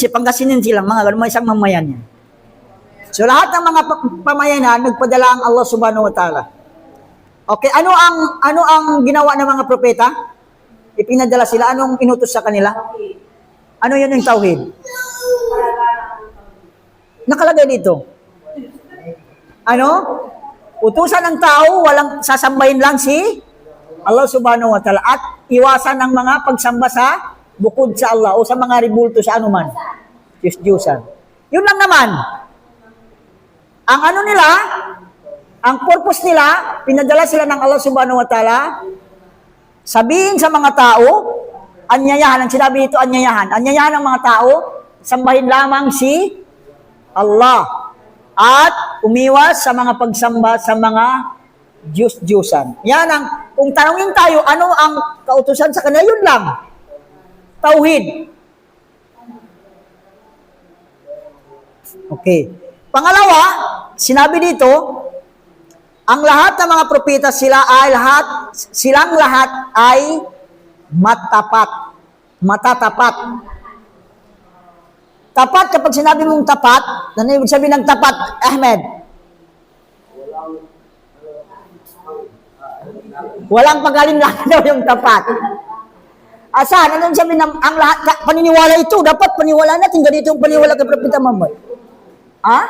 Pangasinensi lang, mga ganun, isang mamayan yan. So lahat ng mga pamayanan, nagpadala ang Allah subhanahu wa ta'ala. Okay, ano ang ginawa ng mga propeta? Ipinadala sila, anong inutos sa kanila? Ano yun yung tauhid? Nakalagay dito. Ano? Utusan ng tao, walang sasambahin lang si Allah subhanahu wa ta'ala at iwasan ang mga pagsamba sa bukod sa Allah o sa mga ribulto sa anuman. Diyos-Diyosan. Yun lang naman. Ang ano nila, ang purpose nila, pinadala sila ng Allah subhanahu wa ta'ala, sabihin sa mga tao, anyayahan, ang sinabi dito, anyayahan ng mga tao, sambahin lamang si Allah at umiwas sa mga pagsamba sa mga Diyos-Diyosan. Yan ang, kung tanongin tayo, ano ang kautusan sa kanila, yun lang. Tauhid. Okay. Pangalawa, sinabi dito, ang lahat ng mga propeta silang lahat ay matatapat. Tapat, kapag sinabi mong tapat, ano yung sabi ng tapat, Ahmed? Walang pag-alinlangan daw yung tapat. Asan? Ano yung sabi ng ang lahat, paniniwala ito, dapat paniwala natin, ganito yung paniwala kay Propeta Muhammad. Ha?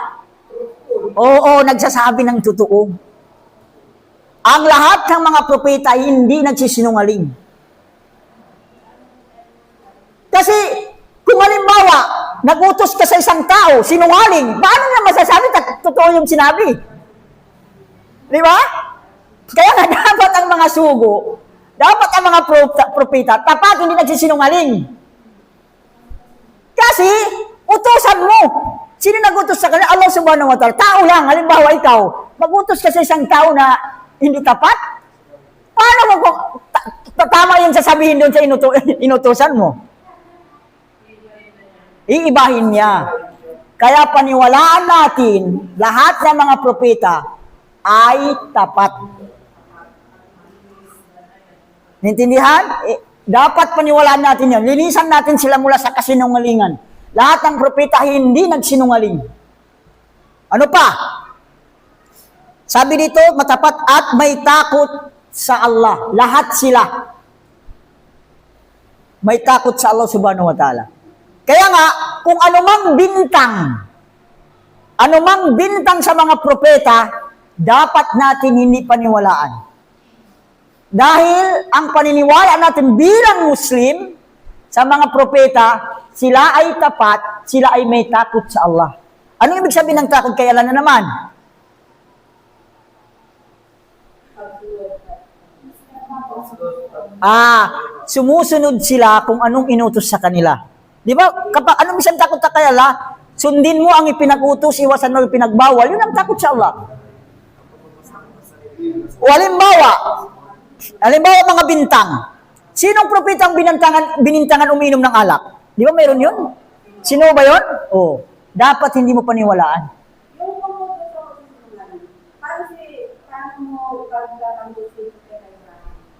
Oo, nagsasabi ng totoo. Ang lahat ng mga propeta hindi nagsisinungaling. Kasi, kung halimbawa, nag-utos ka sa isang tao, sinungaling, paano niya masasabi totoo yung sinabi? Di ba? Kaya nga dapat ang mga sugo, dapat ang mga propeta, tapat hindi nagsisinungaling. Kasi, utosan mo. Sino nag-utos sa kanila? Allah subhanahu wa ta'ala. Tao lang, halimbawa ikaw, mag-utos ka sa isang tao na hindi tapat? Paano mo kung tama yung sasabihin doon sa inutosan mo? Iibahin niya. Kaya paniwalaan natin, lahat ng mga propeta ay tapat. Naintindihan? Dapat paniwalaan natin yan. Linisan natin sila mula sa kasinungalingan. Lahat ng propeta hindi nagsinungaling. Ano pa? Sabi dito, matapat at may takot sa Allah. Lahat sila. May takot sa Allah subhanahu wa ta'ala. Kaya nga, kung anumang bintang sa mga propeta, dapat natin hindi paniwalaan. Dahil ang paniniwala natin bilang Muslim sa mga propeta, sila ay tapat, sila ay may takot sa Allah. Ano ibig sabihin ng takot kay Allah na naman? Sumusunod sila kung anong inutos sa kanila. Di ba? Kapag anong isang takot ka kay Allah, sundin mo ang ipinag-utos, iwasan mo ang pinagbawal, yun ang takot sa Allah. O halimbawa mga bintang. Sinong propeta ang binintangan uminom ng alak? Di ba mayroon yun? Sino ba yun? Dapat hindi mo paniwalaan. Yung pumunta sa sinungaling, paano mo pagkakamit si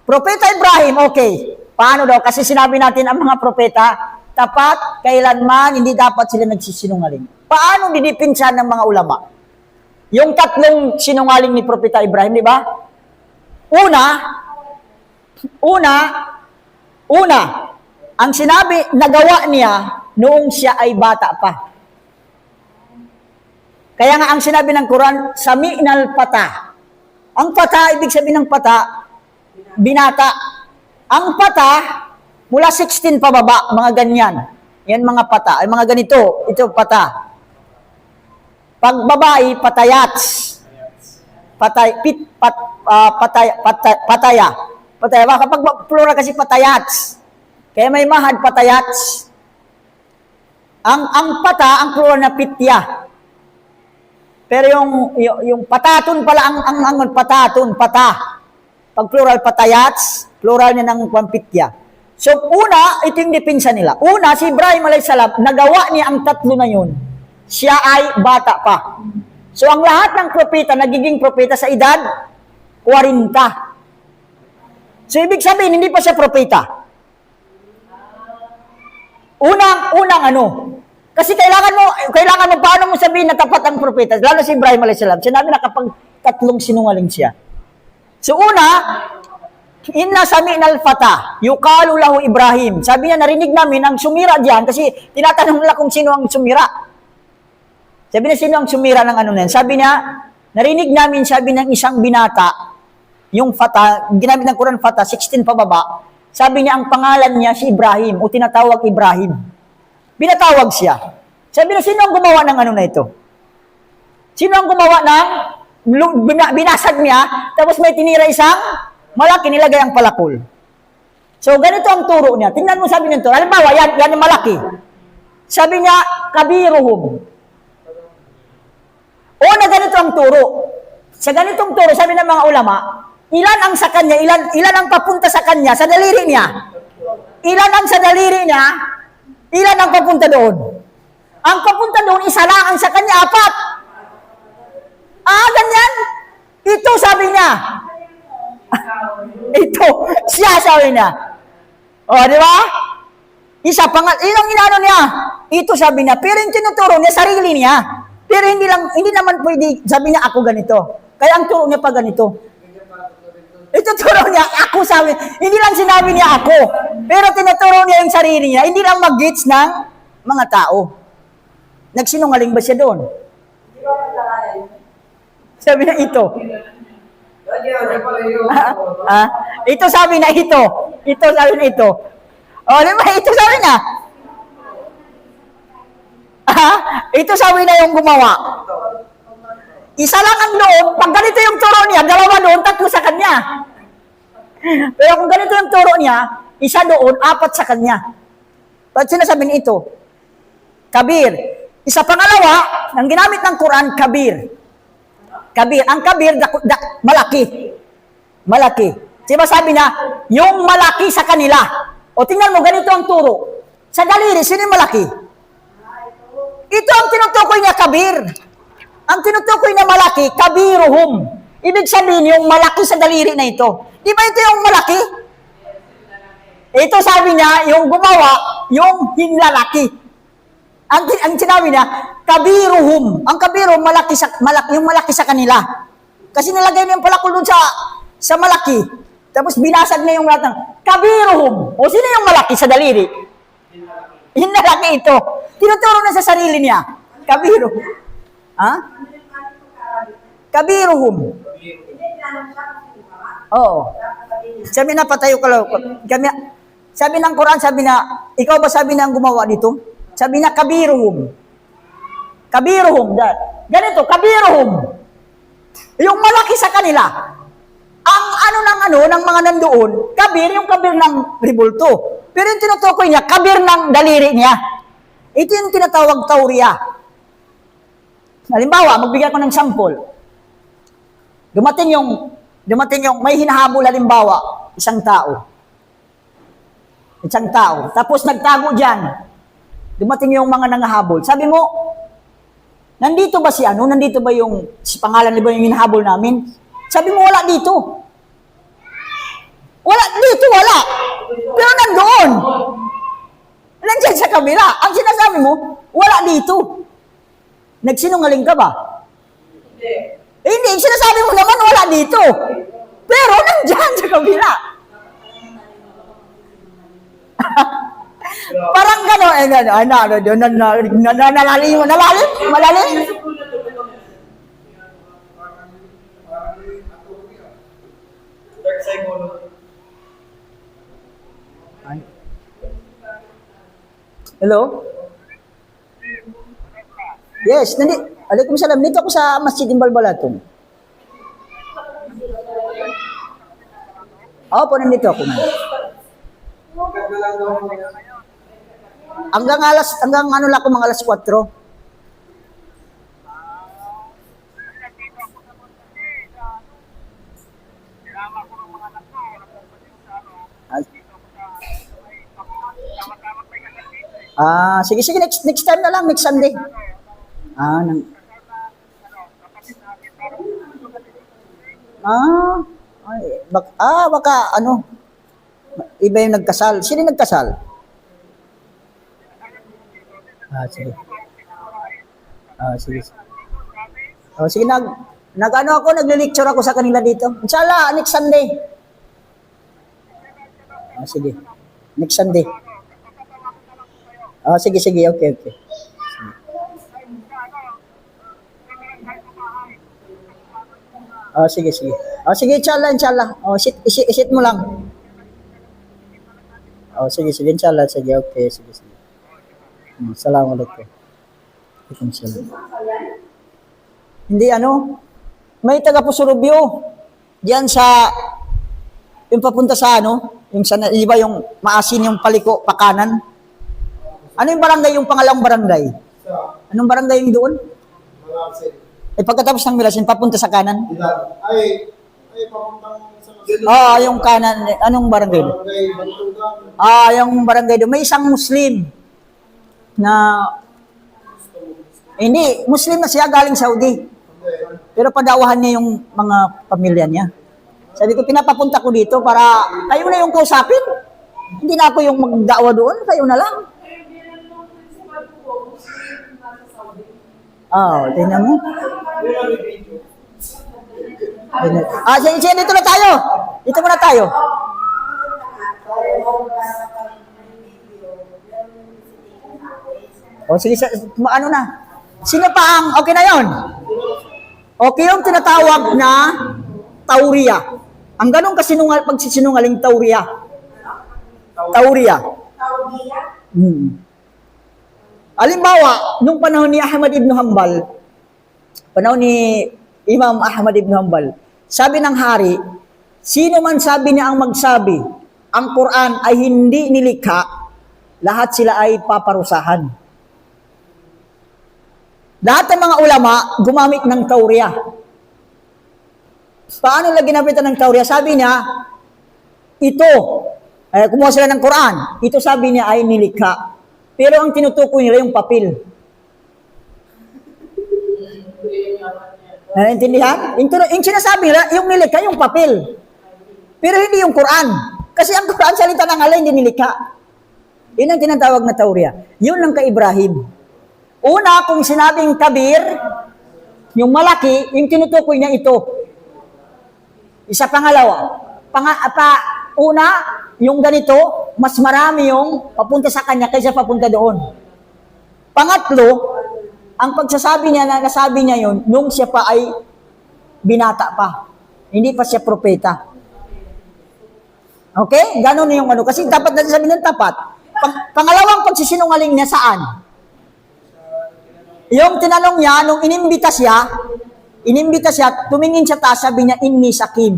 Propeta Ibrahim, okay. Paano daw? Kasi sinabi natin ang mga propeta, tapat, kailanman, hindi dapat sila nagsisinungaling. Paano didipinsan ng mga ulama? Yung tatlong sinungaling ni Propeta Ibrahim, di ba? Una, ang sinabi, nagawa niya noong siya ay bata pa. Kaya nga ang sinabi ng Quran, sami'nal pata. Ang pata, ibig sabihin ng pata, binata. Ang pata, mula 16 pababa, mga ganyan. Yan mga pata. Ay mga ganito, ito pata. Pag babae, patayats. Pataya. Kapag plural kasi patayats. Kaya may mahad, patayats. Ang pata, ang plural na pitya. Pero yung pataton pala, ang pataton, pata. Pag plural patayats, plural niya ng pampitya. So, una, ito yung dipinsa nila. Una, si Ibrahim a.s. nagawa niya ang tatlo na yun. Siya ay bata pa. So, ang lahat ng propeta, nagiging propeta sa edad, 40. So, ibig sabihin, hindi pa siya propeta. Unang ano, kasi kailangan mo, paano mo sabihin na tapat ang propeta? Lalo si Ibrahim a.s. Sinabi na kapag tatlong sinungaling siya. So, una, inna sami'nal fata, yuqalu lahu Ibrahim. Sabi niya, narinig namin ang sumira diyan kasi tinatanong nila kung sino ang sumira. Sabi niya, sino ang sumira ng ano na yan? Sabi niya, narinig namin, sabi ng isang binata, yung fata, ginamit ng Quran fata, 16 pababa, sabi niya, ang pangalan niya si Ibrahim, o tinatawag Ibrahim. Binatawag siya. Sabi niya, sino ang gumawa ng ano na ito? Sino ang gumawa ng, binasag niya, tapos may tinira isang, malaki, nilagay ang palakol. So, ganito ang turo niya. Tingnan mo sabi nito. Halimbawa, yan yung malaki. Sabi niya, kabiruhum. O na ganito ang turo. Sa ganitong turo, sabi ng mga ulama, ilan ang sa kanya, ilan ang papunta sa kanya, sa daliri niya. Ilan ang sa daliri niya, ilan ang papunta doon. Ang papunta doon, isa lang ang sa kanya, 4. Ganyan. Ito sabi niya. Ito, siya sabi niya. Di ba? Isa, ilang inano niya? Ito sabi niya. Pero yung tinuturo niya, sarili niya. Pero hindi naman pwede, sabi niya, ako ganito. Kaya ang turo niya pa ganito. Ito turo niya, ako sabi. Hindi lang sinabi niya ako. Pero tinuturo niya yung sarili niya. Hindi lang mag-gets ng mga tao. Nagsinungaling ba siya doon? Sabi niya, ito. Ito sabi na ito. Ito sabi na ito. Di ba? Ito sabi na. ito sabi na yung gumawa. Isa lang ang doon, pag ganito yung turo niya, dalawa doon, tatlo sa kanya. Pero kung ganito yung turo niya, isa doon, apat sa kanya. Ba't sinasabi niya ito? Kabir. Isa pangalawa, ang ginamit ng Quran, kabir. Kabir. Ang kabir, malaki. Malaki. Diba sabi na, yung malaki sa kanila. O tingnan mo, ganito ang turo. Sa daliri, sino yung malaki? Ito ang tinutukoy niya, kabir. Ang tinutukoy na malaki, kabiruhum. Ibig sabihin, yung malaki sa daliri na ito. Di ba ito yung malaki? Ito sabi niya, yung gumawa, yung hinlalaki. Ang sinabi niya, kabiruhum. Ang kabiruhum, yung malaki sa kanila. Kasi nilagay niya yung palakol dun sa malaki. Tapos binasag na yung lahat ng kabiruhum. O sino yung malaki sa daliri? Hinlalaki ito. Tinuturo na sa sarili niya. Kabiruhum. Ha? Kabiruhum. Oo. Sabi na patayo ka lang. Sabi ng Quran, sabi na, ikaw ba sabi na ang gumawa dito? Sabi na, kabiruhum. Kabiruhum. Ganito, kabiruhum. Yung malaki sa kanila. Ang ng mga nandoon, kabir, yung kabir ng ribulto. Pero yung tinutukoy niya, kabir ng daliri niya. Ito yung tinatawag tauriya. Halimbawa, magbigay ko ng sample. Dumating yung, may hinahabol halimbawa, isang tao. Tapos nagtago dyan. Dumating yung mga nangahabol. Sabi mo, nandito ba si ano? Nandito ba yung, si pangalan ba yung hinahabol namin? Sabi mo, wala dito. Wala. Pero nandoon. Nandiyan sa kabila. Ang sinasabi mo, wala dito. Nagsinungaling ka ba? Hindi. Sinasabi mo naman, wala dito. Pero nandiyan sa kabila. Parang gano'n. Malalim? Hello? Yes, alaikum salam. Dito ako sa Masjid Imbalbalatong. Opo, nandito ako na. Hanggang ano lang ako, mga alas 4. Sige, next time na lang, next Sunday. Baka ano, iba yung nagkasal. Sino yung nagkasal? Sige. Sige, nagle-lecture ako sa kanila dito. Inshallah, next Sunday. Sige. Next Sunday. Sige, okay. Sige. Sige, inshallah. Isit mo lang. Sige, inshallah. Sige, okay. Sige. Assalamualaikum. Waalaikumsalam. Hindi may taga Pusurubyo. Diyan sa, yung papunta sa iba yung maasin yung paliko, pakanan. Ano yung barangay, yung pangalawang barangay? Anong barangay yung doon? Pagkatapos ng Mirasin, papunta sa kanan? Papuntang sa yung kanan. Anong barangay doon? Yung barangay doon. May isang Muslim na, hindi, Muslim na siya, galing Saudi. Pero padawahan niya yung mga pamilya niya. Sabi ko, pinapapunta ko dito para kayo na yung kausapin. Hindi na ako yung magdawa doon, kayo na lang. Tingnan mo. Sige, dito na tayo. Dito muna tayo. Sige, ano na? Sino pa ang, okay na yon? Okay yung tinatawag na tauriya. Ang ganun pagsisinungaling tauriya. Tauriya. Halimbawa, nung panahon ni Ahmad ibn Hanbal, panahon ni Imam Ahmad ibn Hanbal, sabi ng hari, sino man sabi niya ang magsabi, ang Quran ay hindi nilikha, lahat sila ay paparusahan. Lahat ng mga ulama gumamit ng tauriya. Paano lang ginapitan ng tauriya? Sabi niya, ito, kumuha sila ng Quran, ito sabi niya ay nilikha. Pero ang tinutukoy nila yung papel. Naintindihan? Yung sinasabi nila, yung nilikha, yung papel. Pero hindi yung Quran. Kasi ang Quran, salita ng Allah, hindi nilikha. Yun ang tinatawag na tauriya. Yun lang kay Ibrahim. Una, kung sinabing kabir, yung malaki, yung tinutukoy niya ito. Isa pangalawa. Una, yung ganito, mas marami yung papunta sa kanya kaysa papunta doon. Pangatlo, ang pagsasabi niya na nasabi niya yun, nung siya pa ay binata pa. Hindi pa siya propeta. Okay? Ganon yung ano. Kasi dapat natin sabihin ng tapat. Pangalawang pagsisinungaling niya saan? Yung tinanong niya, nung inimbita siya, tumingin siya taas, sabi niya, inni sakim.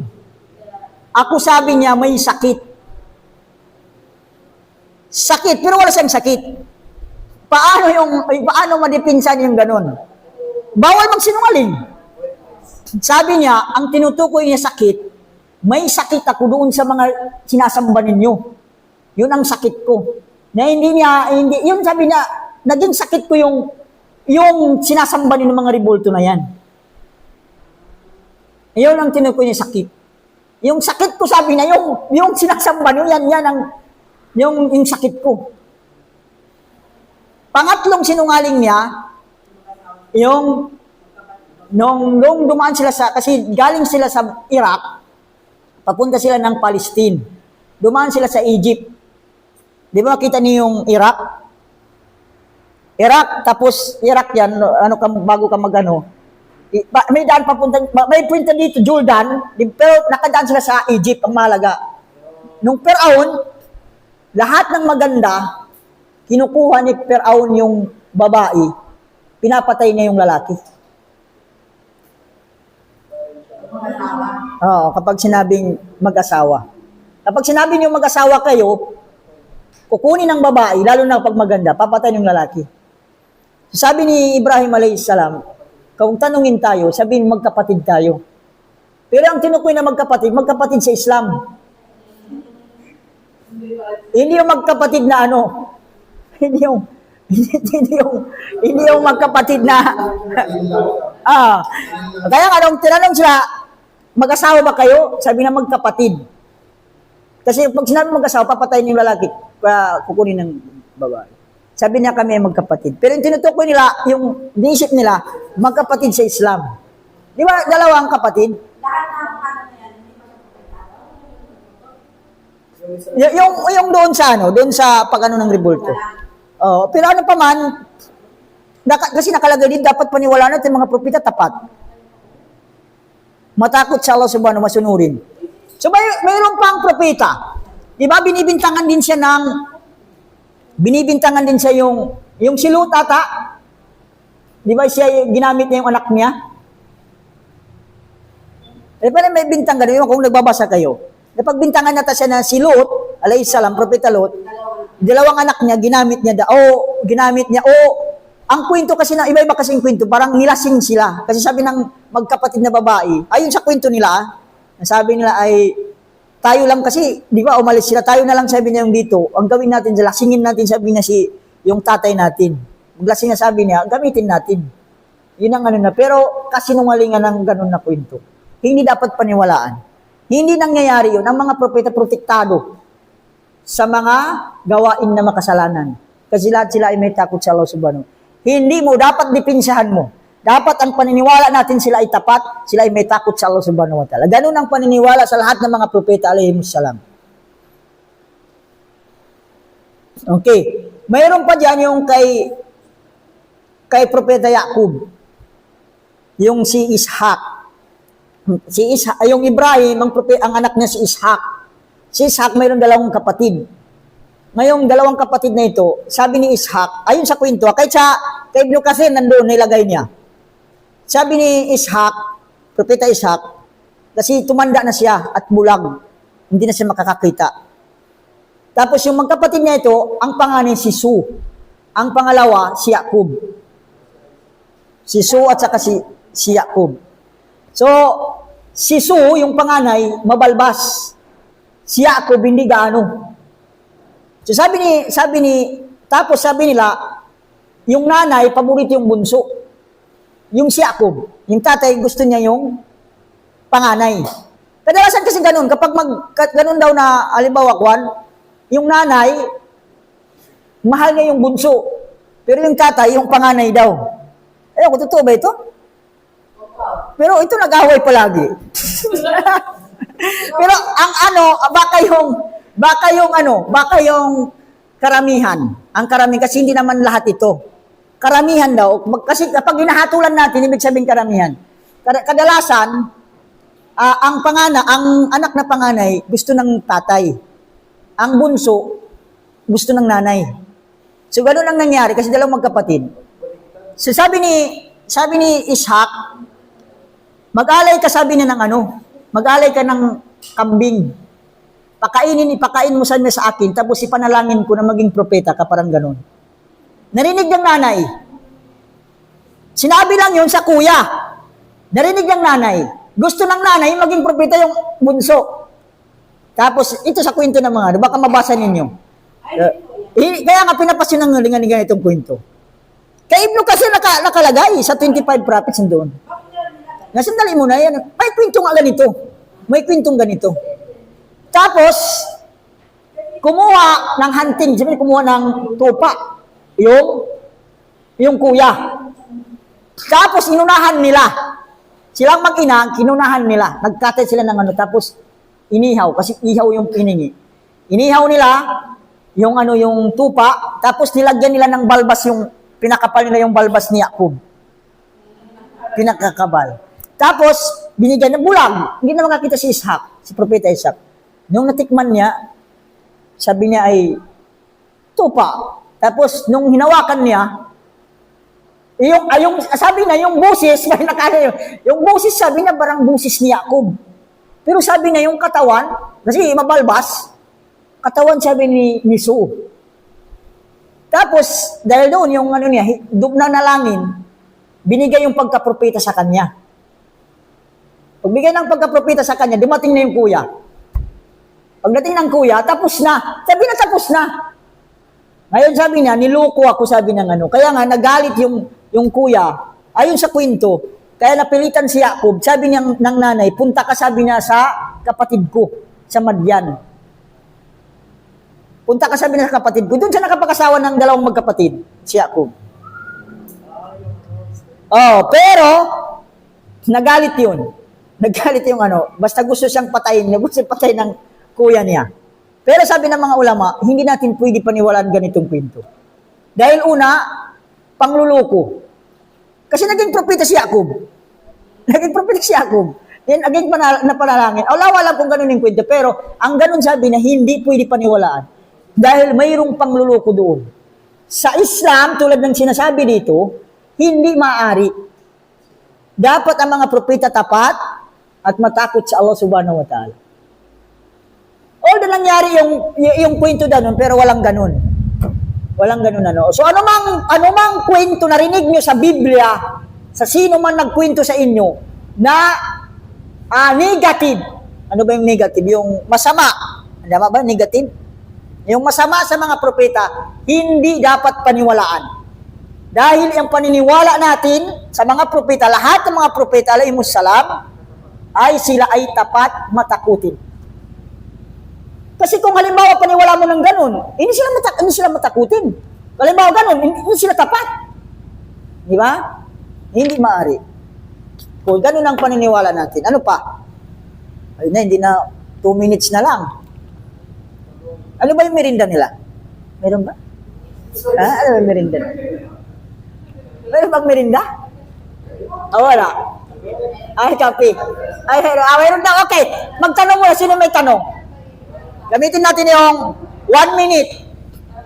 Ako sabi niya, may sakit. Sakit, pero wala siyang sakit. Paano madipinsan yung ganon? Bawal magsinungaling. Sabi niya, ang tinutukoy niya sakit, may sakit ako doon sa mga sinasamba ninyo. Yun ang sakit ko. Na yun sabi niya, naging sakit ko yung sinasamba ninyo mga ribulto na yan. Yun ang tinutukoy niya sakit. Yung sakit ko sabi niya, yung sinasamba niyo, yan ang yung sakit ko. Pangatlong sinungaling niya, nung dumaan sila kasi galing sila sa Iraq, papunta sila ng Palestine. Dumaan sila sa Egypt. Di ba makita niyo yung Iraq? Tapos Iraq yan, bago ka magano, may daan papunta, may punta dito, Jordan, pero nakadaan sila sa Egypt, ang malaga. Nung Firaun, lahat ng maganda, kinukuha ni Firaun yung babae, pinapatay niya yung lalaki. Oo, kapag sinabing mag-asawa. Kapag sinabi niyo mag-asawa kayo, kukunin ng babae, lalo na pag maganda, papatay yung lalaki. Sabi ni Ibrahim a.s., kung tanungin tayo, sabihin magkapatid tayo. Pero ang tinukoy na magkapatid sa Islam. Hindi yung magkapatid na hindi yung magkapatid na kaya nga nung tinanong sila, mag-asawa ba kayo? Sabi na magkapatid. Kasi pag sinabi mag-asawa, papatayin yung lalaki, kukunin ng babae. Sabi niya kami magkapatid. Pero yung tinutukoy nila, yung diisip nila, magkapatid sa Islam. Di ba dalawang kapatid? Lahat ng ano na yan, hindi pa Yung doon sa pag-ano ng revolto. Oh, pero ano pa man, kasi nakalagay din, dapat paniwalaan natin mga propeta tapat. Matakot sa Allah subhanahu wa masunurin. So mayroon pang propeta. Di ba binibintangan din siya yung si Lut ata. Di ba siya ginamit niya yung anak niya? Pero may bintang gano'n, kung nagbabasa kayo. Napagbintangan nata siya na si Lut, alayhis salam, propeta Lut, dalawang anak niya, ginamit niya, ang kwento kasi na, iba-iba kasing kwento, parang nilasing sila. Kasi sabi ng magkapatid na babae, ayun sa kwento nila, sabi nila ay, tayo lang kasi, di ba, umalis sila, tayo na lang sabi niya yung dito, ang gawin natin, lasingin natin, sabi niya yung tatay natin. Maglasing na sabi niya, gamitin natin. Yun ang ano na, pero kasinungalingan ng ganun na kwento. Hindi dapat paniwalaan. Hindi nangyayari yun. Ang mga propeta protektado sa mga gawain na makasalanan. Kasi lahat sila ay may takot sa Allah subhanahu. Hindi mo, dapat dipinsahan mo. Dapat ang paniniwala natin sila ay tapat, sila ay may takot sa Allah subhanahu wa ta'ala. Ganun ang paniniwala sa lahat ng mga propeta alayhimus salam. Okay. Mayroon pa dyan yung kay propeta Yaqub. Yung si Ishaq. Yung Ibrahim, ang anak niya si Ishaq. Si Ishaq mayroon dalawang kapatid. ngayong dalawang kapatid na ito, sabi ni Ishak, ayon sa kwento, kahit kay Ibn Kathir nandoon, nilagay niya. Sabi ni Ishak, Propeta Ishak, kasi tumanda na siya at bulag, hindi na siya makakakita. Tapos yung magkapatid niya ito, ang panganay si Su, ang pangalawa si Yakub. Si Su at saka si Yakub. So, si Su, yung panganay, mabalbas. Si Yakub, hindi gaano. So tapos sabi nila, yung nanay, paborito yung bunso. Yung si Yakub, yung tatay, gusto niya yung panganay. Kadalasan kasi ganun, kapag ganun daw na, halimbawa, yung nanay, mahal niya yung bunso. Pero yung tatay, yung panganay daw. Kung totoo ba ito? Pero ito nag-away palagi. Pero baka yung karamihan. Ang karamihan, kasi hindi naman lahat ito. Karamihan daw, kasi kapag hinahatulan natin, ibig sabihin karamihan. Kadalasan, ang anak na panganay, gusto ng tatay. Ang bunso, gusto ng nanay. So, gano'n ang nangyari, kasi dalawang magkapatid. So, sabi ni Ishak, mag-alay ka, sabi niya mag-alay ka ng kambing. Pakain mo sa akin, tapos ipanalangin ko na maging propeta ka, parang gano'n. Narinig ng nanay. Sinabi lang yun sa kuya. Narinig ng nanay. Gusto ng nanay maging propeta yung bunso. Tapos, ito sa kwento ng mga, baka mabasa ninyo. Kaya nga pinapasyon ng lingan-lingan itong kwento. Kay Ibn kasi nakalagay sa 25 prophets doon. Nasandali mo na yan. May kwentong ganito. May kwentong ganito. Tapos, kumuha ng hunting. Sabi kumuha ng tupa. Yung kuya. Tapos, inunahan nila. Silang mag-ina, kinunahan nila. Nagkatay sila ng tapos inihaw. Kasi ihaw yung piningi. Inihaw nila yung tupa. Tapos, nilagyan nila ng balbas pinakapal nila yung balbas ni Yakub. Pinakakabal. Tapos, binigyan ng bulag. Hindi na makakita si Ishak, si Propeta Ishak. Nung natikman niya, sabi niya ay tupa. Tapos, nung hinawakan niya, sabi na, yung busis, yung busis, sabi niya, parang busis ni Yakub. Pero sabi niya, yung katawan, kasi mabalbas, katawan sabi ni Su. Tapos, dahil doon, yung nalangin, binigay yung pagkapropeta sa kanya. Pagbigay ng pagkapropeta sa kanya, dumating na yung kuya. Pagdating ng kuya, tapos na. Sabi na tapos na. Ngayon sabi niya, niloko ako, sabi ng Kaya nga, nagalit yung kuya. Ayon sa kwento, kaya napilitan si Yakub, sabi niya ng nanay, punta ka, sabi niya, sa kapatid ko, sa Madyan. Punta ka, sabi niya sa kapatid ko. Doon siya nakapag-asawa ng dalawang magkapatid, si Yakub. Pero, nagalit yun. Nagalit yung basta gusto siyang patayin, gusto patayin ng kuya niya. Pero sabi ng mga ulama, hindi natin pwede paniwalaan ganitong kwento. Dahil una, pangluloko. Kasi naging propeta si Yakub. Naging propeta si Yakub. Yan, aging napanalangin. Wala kung ganun yung kwento. Pero, ang ganun sabi na hindi pwede paniwalaan. Dahil mayroong pangluloko doon. Sa Islam, tulad ng sinasabi dito, hindi maaari. Dapat ang mga propeta tapat at matakot sa Allah subhanahu wa ta'ala. Although nangyari yung kwento doon, pero walang ganun. Walang ganun So anumang kwento narinig nyo sa Biblia, sa sino man nagkwento sa inyo, na negative. Ano ba yung negative? Yung masama. Tama ba? Negative? Yung masama sa mga propeta, hindi dapat paniwalaan. Dahil ang paniniwala natin sa mga propeta, lahat ng mga propeta, alaihimus salam, ay sila ay tapat matakutin. Kasi kung halimbawa paniwala mo ng ganun, hindi sila matakutin. Halimbawa ganun, hindi sila tapat. Di ba? Hindi maaari. Kung ganun ang paniniwala natin, ano pa? Ay na, hindi na 2 minutes na lang. Ano ba yung merinda nila? Meron ba? Ano ba yung merinda? Meron bang merinda? Wala. Ay, kape. Ay, meron daw. Okay. Magtanong muna. Sino may tanong? Gamitin natin yung 1 minute.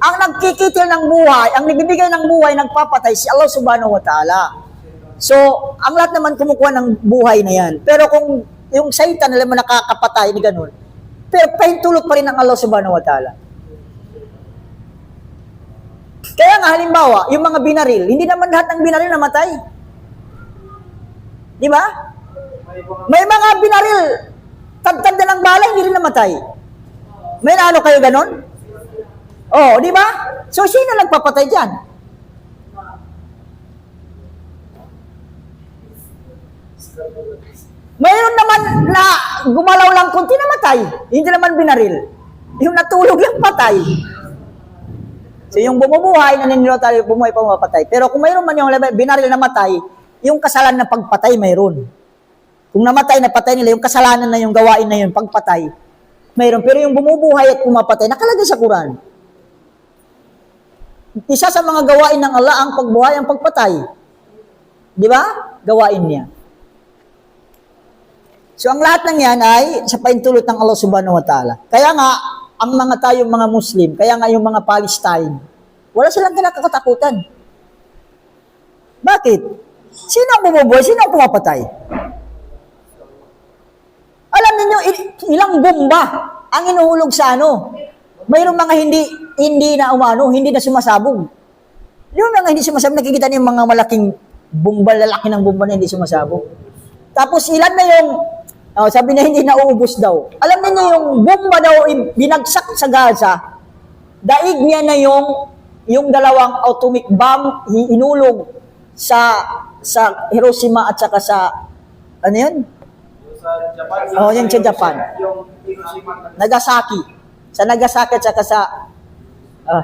ang nagkikitil ng buhay, ang nagbibigay ng buhay, nagpapatay, si Allah subhanahu wa ta'ala. So, ang lahat naman kumukuha ng buhay na yan. Pero kung yung Satan, alam mo, nakakapatay, ni ganun, pero pahintulot pa rin ng Allah subhanahu wa ta'ala. Kaya nga, halimbawa, yung mga binaril, hindi naman lahat ng binaril namatay. Di ba? May mga binaril, tagtag na ng bala, hindi rin namatay. May naano kayo ganon? Oh, di ba? So, sino nagpapatay dyan? Mayroon naman na gumalaw lang kunti, namatay. Hindi naman binaril. Yung natulog lang patay. So, yung bumubuhay, naninilo tayo, bumuhay pa mapatay. Pero kung mayroon man yung binaril na matay, yung kasalanan ng pagpatay mayroon. Kung namatay, napatay nila, yung kasalanan na yung gawain na yun, pagpatay, mayroon. Pero yung bumubuhay at pumapatay, nakalagay sa Quran. Isa sa mga gawain ng Allah ang pagbuhay, ang pagpatay. Di ba? Gawain niya. So, ang lahat ng yan ay sa paintulot ng Allah subhanahu wa ta'ala. Kaya nga, ang mga tayong mga Muslim, kaya nga yung mga Palestine, wala silang kinakatakutan. Bakit? Sino ang bumubuhay? Sino ang pumapatay? Alam niyo ilang bomba ang inuhulog sa ano? Mayroong mga hindi na umano, hindi na sumasabog. Yung mga hindi sumasabog, nakikita niyo yung mga malaking bomba, lalaki ng bomba na hindi sumasabog. Tapos ilan na yung, sabi na hindi nauubos daw. Alam niyo yung bomba daw binagsak sa Gaza, daig niya na yung dalawang atomic bomb inulog sa Hiroshima at saka sa, ano yun? Sa Japan. Oh, yan sa Japan. Yung Hiroshima. Nagasaki. Sa Nagasaki at saka sa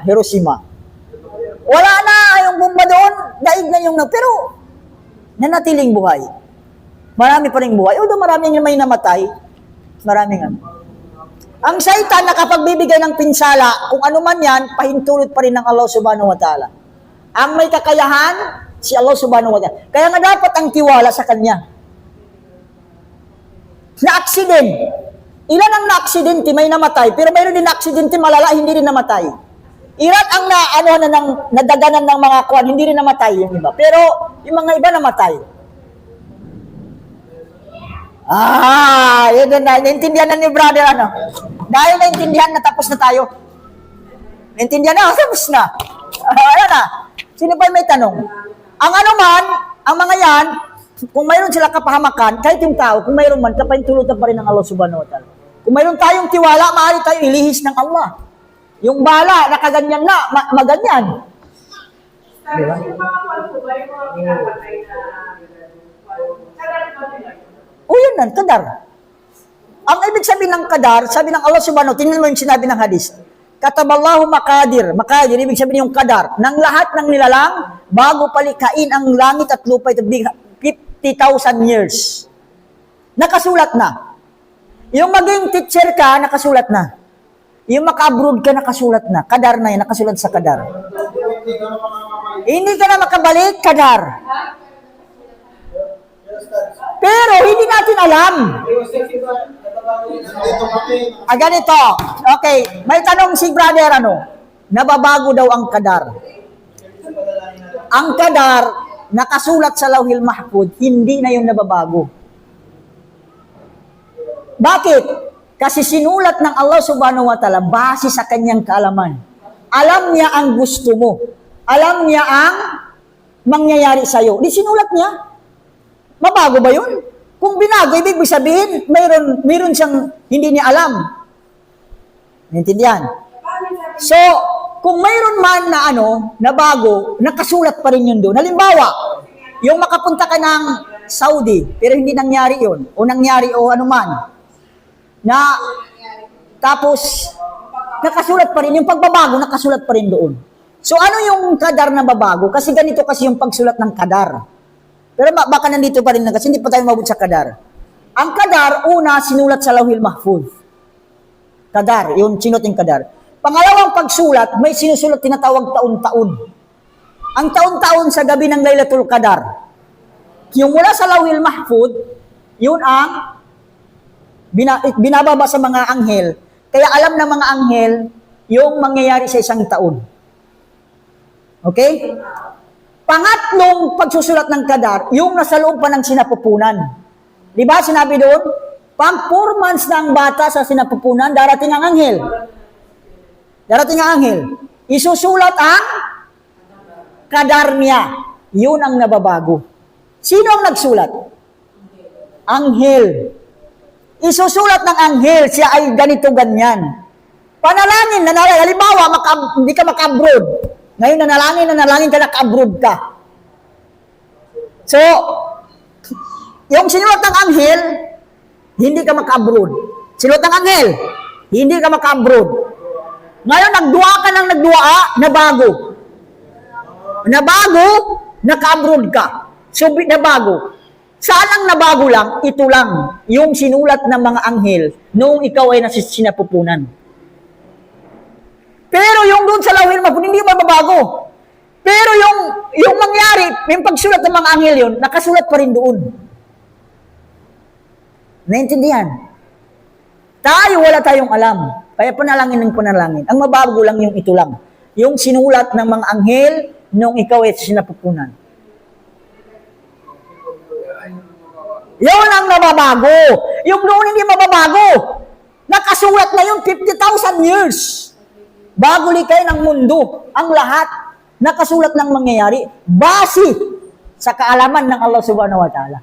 Hiroshima. Wala na yung bomba doon, daig na yung pero nanatiling buhay. Marami pa rin buhay. Although marami nga may namatay, maraming ano. Ang Satan nakapagbibigay ng pinsala, kung ano man yan, pahintulot pa rin ng Allah subhanahu wa ta'ala. Ang may kakayahan, si Allah subhanahu wa ta'ala. Kaya nga dapat ang tiwala sa Kanya. Na-accident. Ilan ang na-aksidente, may namatay, pero mayroon din na-aksidente malala, hindi rin namatay. Ilan ang nadaganan ng mga kuwan, hindi rin namatay yung iba. Pero yung mga iba namatay. Yun na, naintindihan na ni brother, ano? Dahil naintindihan na, tapos na tayo. Naintindihan na, tapos na. Ayan na. Sino pa may tanong? Ang ano man, ang mga yan, kung mayroon sila kapahamakan, kahit yung tao, kung mayroon man, kapahintulutan pa rin ng Allah subhanahu wa ta'ala. Kung mayroon tayong tiwala, maaari tayo ilihis ng Allah. Yung bala, nakaganyan na, maganyan. Diba? Yung mga kwan po ba, yung mga pinapatay na kadar ba nila? O yun nan, kadar. Ang ibig sabihin ng kadar, sabi ng Allah subhanahu, tingnan mo yung sinabi ng hadis. Kataballahu makadir, ibig sabihin yung kadar, ng lahat ng nilalang, bago palikain ang langit at lupa, ito 50,000 years. Nakasulat na. Yung maging teacher ka, nakasulat na. Yung maka-abroad ka, nakasulat na. Kadar na yun, nakasulat sa kadar. Hindi ka na makabalik, kadar. Pero hindi natin alam. Ganito. Okay, may tanong si brother, nababago daw ang kadar. Ang kadar, nakasulat sa Lauhil Mahfuz, hindi na yun nababago. Bakit? Kasi sinulat ng Allah subhanahu wa ta'ala base sa kanyang kaalaman. Alam niya ang gusto mo. Alam niya ang mangyayari sa'yo. Di sinulat niya. Mabago ba yun? Kung binago, ibig sabihin, mayroon siyang hindi niya alam. Naintindihan? So, kung mayroon man na bago, nakasulat pa rin yun doon. Halimbawa, yung makapunta ka ng Saudi, pero hindi nangyari yun, o nangyari o anuman, na tapos, nakasulat pa rin, yung pagbabago, nakasulat pa rin doon. So, ano yung kadar na babago? Kasi ganito kasi yung pagsulat ng kadar. Pero baka nandito pa rin kasi hindi pa tayo mabot sa kadar. Ang kadar, una, sinulat sa Lauhil Mahfuz. Kadar, yung sinuting kadar. Pangalawang pagsulat, may sinusulat tinatawag taon-taon. Ang taon-taon sa gabi ng Laylatul Qadar. Yung mula sa Lawhil Mahfud, yun ang binababa sa mga anghel. Kaya alam ng mga anghel yung mangyayari sa isang taon. Okay? Pangatlong pagsusulat ng kadar, yung nasa loob pa ng sinapupunan. Di ba sinabi doon? Pag 4 months na ang bata sa sinapupunan, darating ang anghel. Darating ang anghel. Isusulat ang kadar niya. Yun ang nababago. Sino ang nagsulat? Anghel. Isusulat ng anghel, siya ay ganito ganyan. Panalangin, halimbawa, hindi ka maka-abroad. Ngayon, nanalangin ka, naka-abroad ka. So, yung sinulat ng anghel, hindi ka maka-abroad. Sinulat ng anghel, hindi ka maka-abroad. Ngayon, nagdua ka ng nagdua, nabago. Nabago, naka-abroad ka. So, nabago. Saan ang nabago lang? Ito lang, yung sinulat ng mga anghel noong ikaw ay nasa sinapupunan. Pero yung doon sa Lawhil Mahfud, hindi mababago. Pero yung mangyari, yung pagsulat ng mga anghel yun, nakasulat pa rin doon. Naintindihan? Tayo, wala tayong alam. Kaya panalangin ng panalangin. Ang mababago lang yung ito lang. Yung sinulat ng mga anghel noong ikaw ay sinapupunan. Yun ang nababago. Yung doon hindi mababago. Nakasulat na yung 50,000 years. Bago likay ng mundo, ang lahat nakasulat ng mangyayari base sa kaalaman ng Allah Subhanahu wa Ta'ala.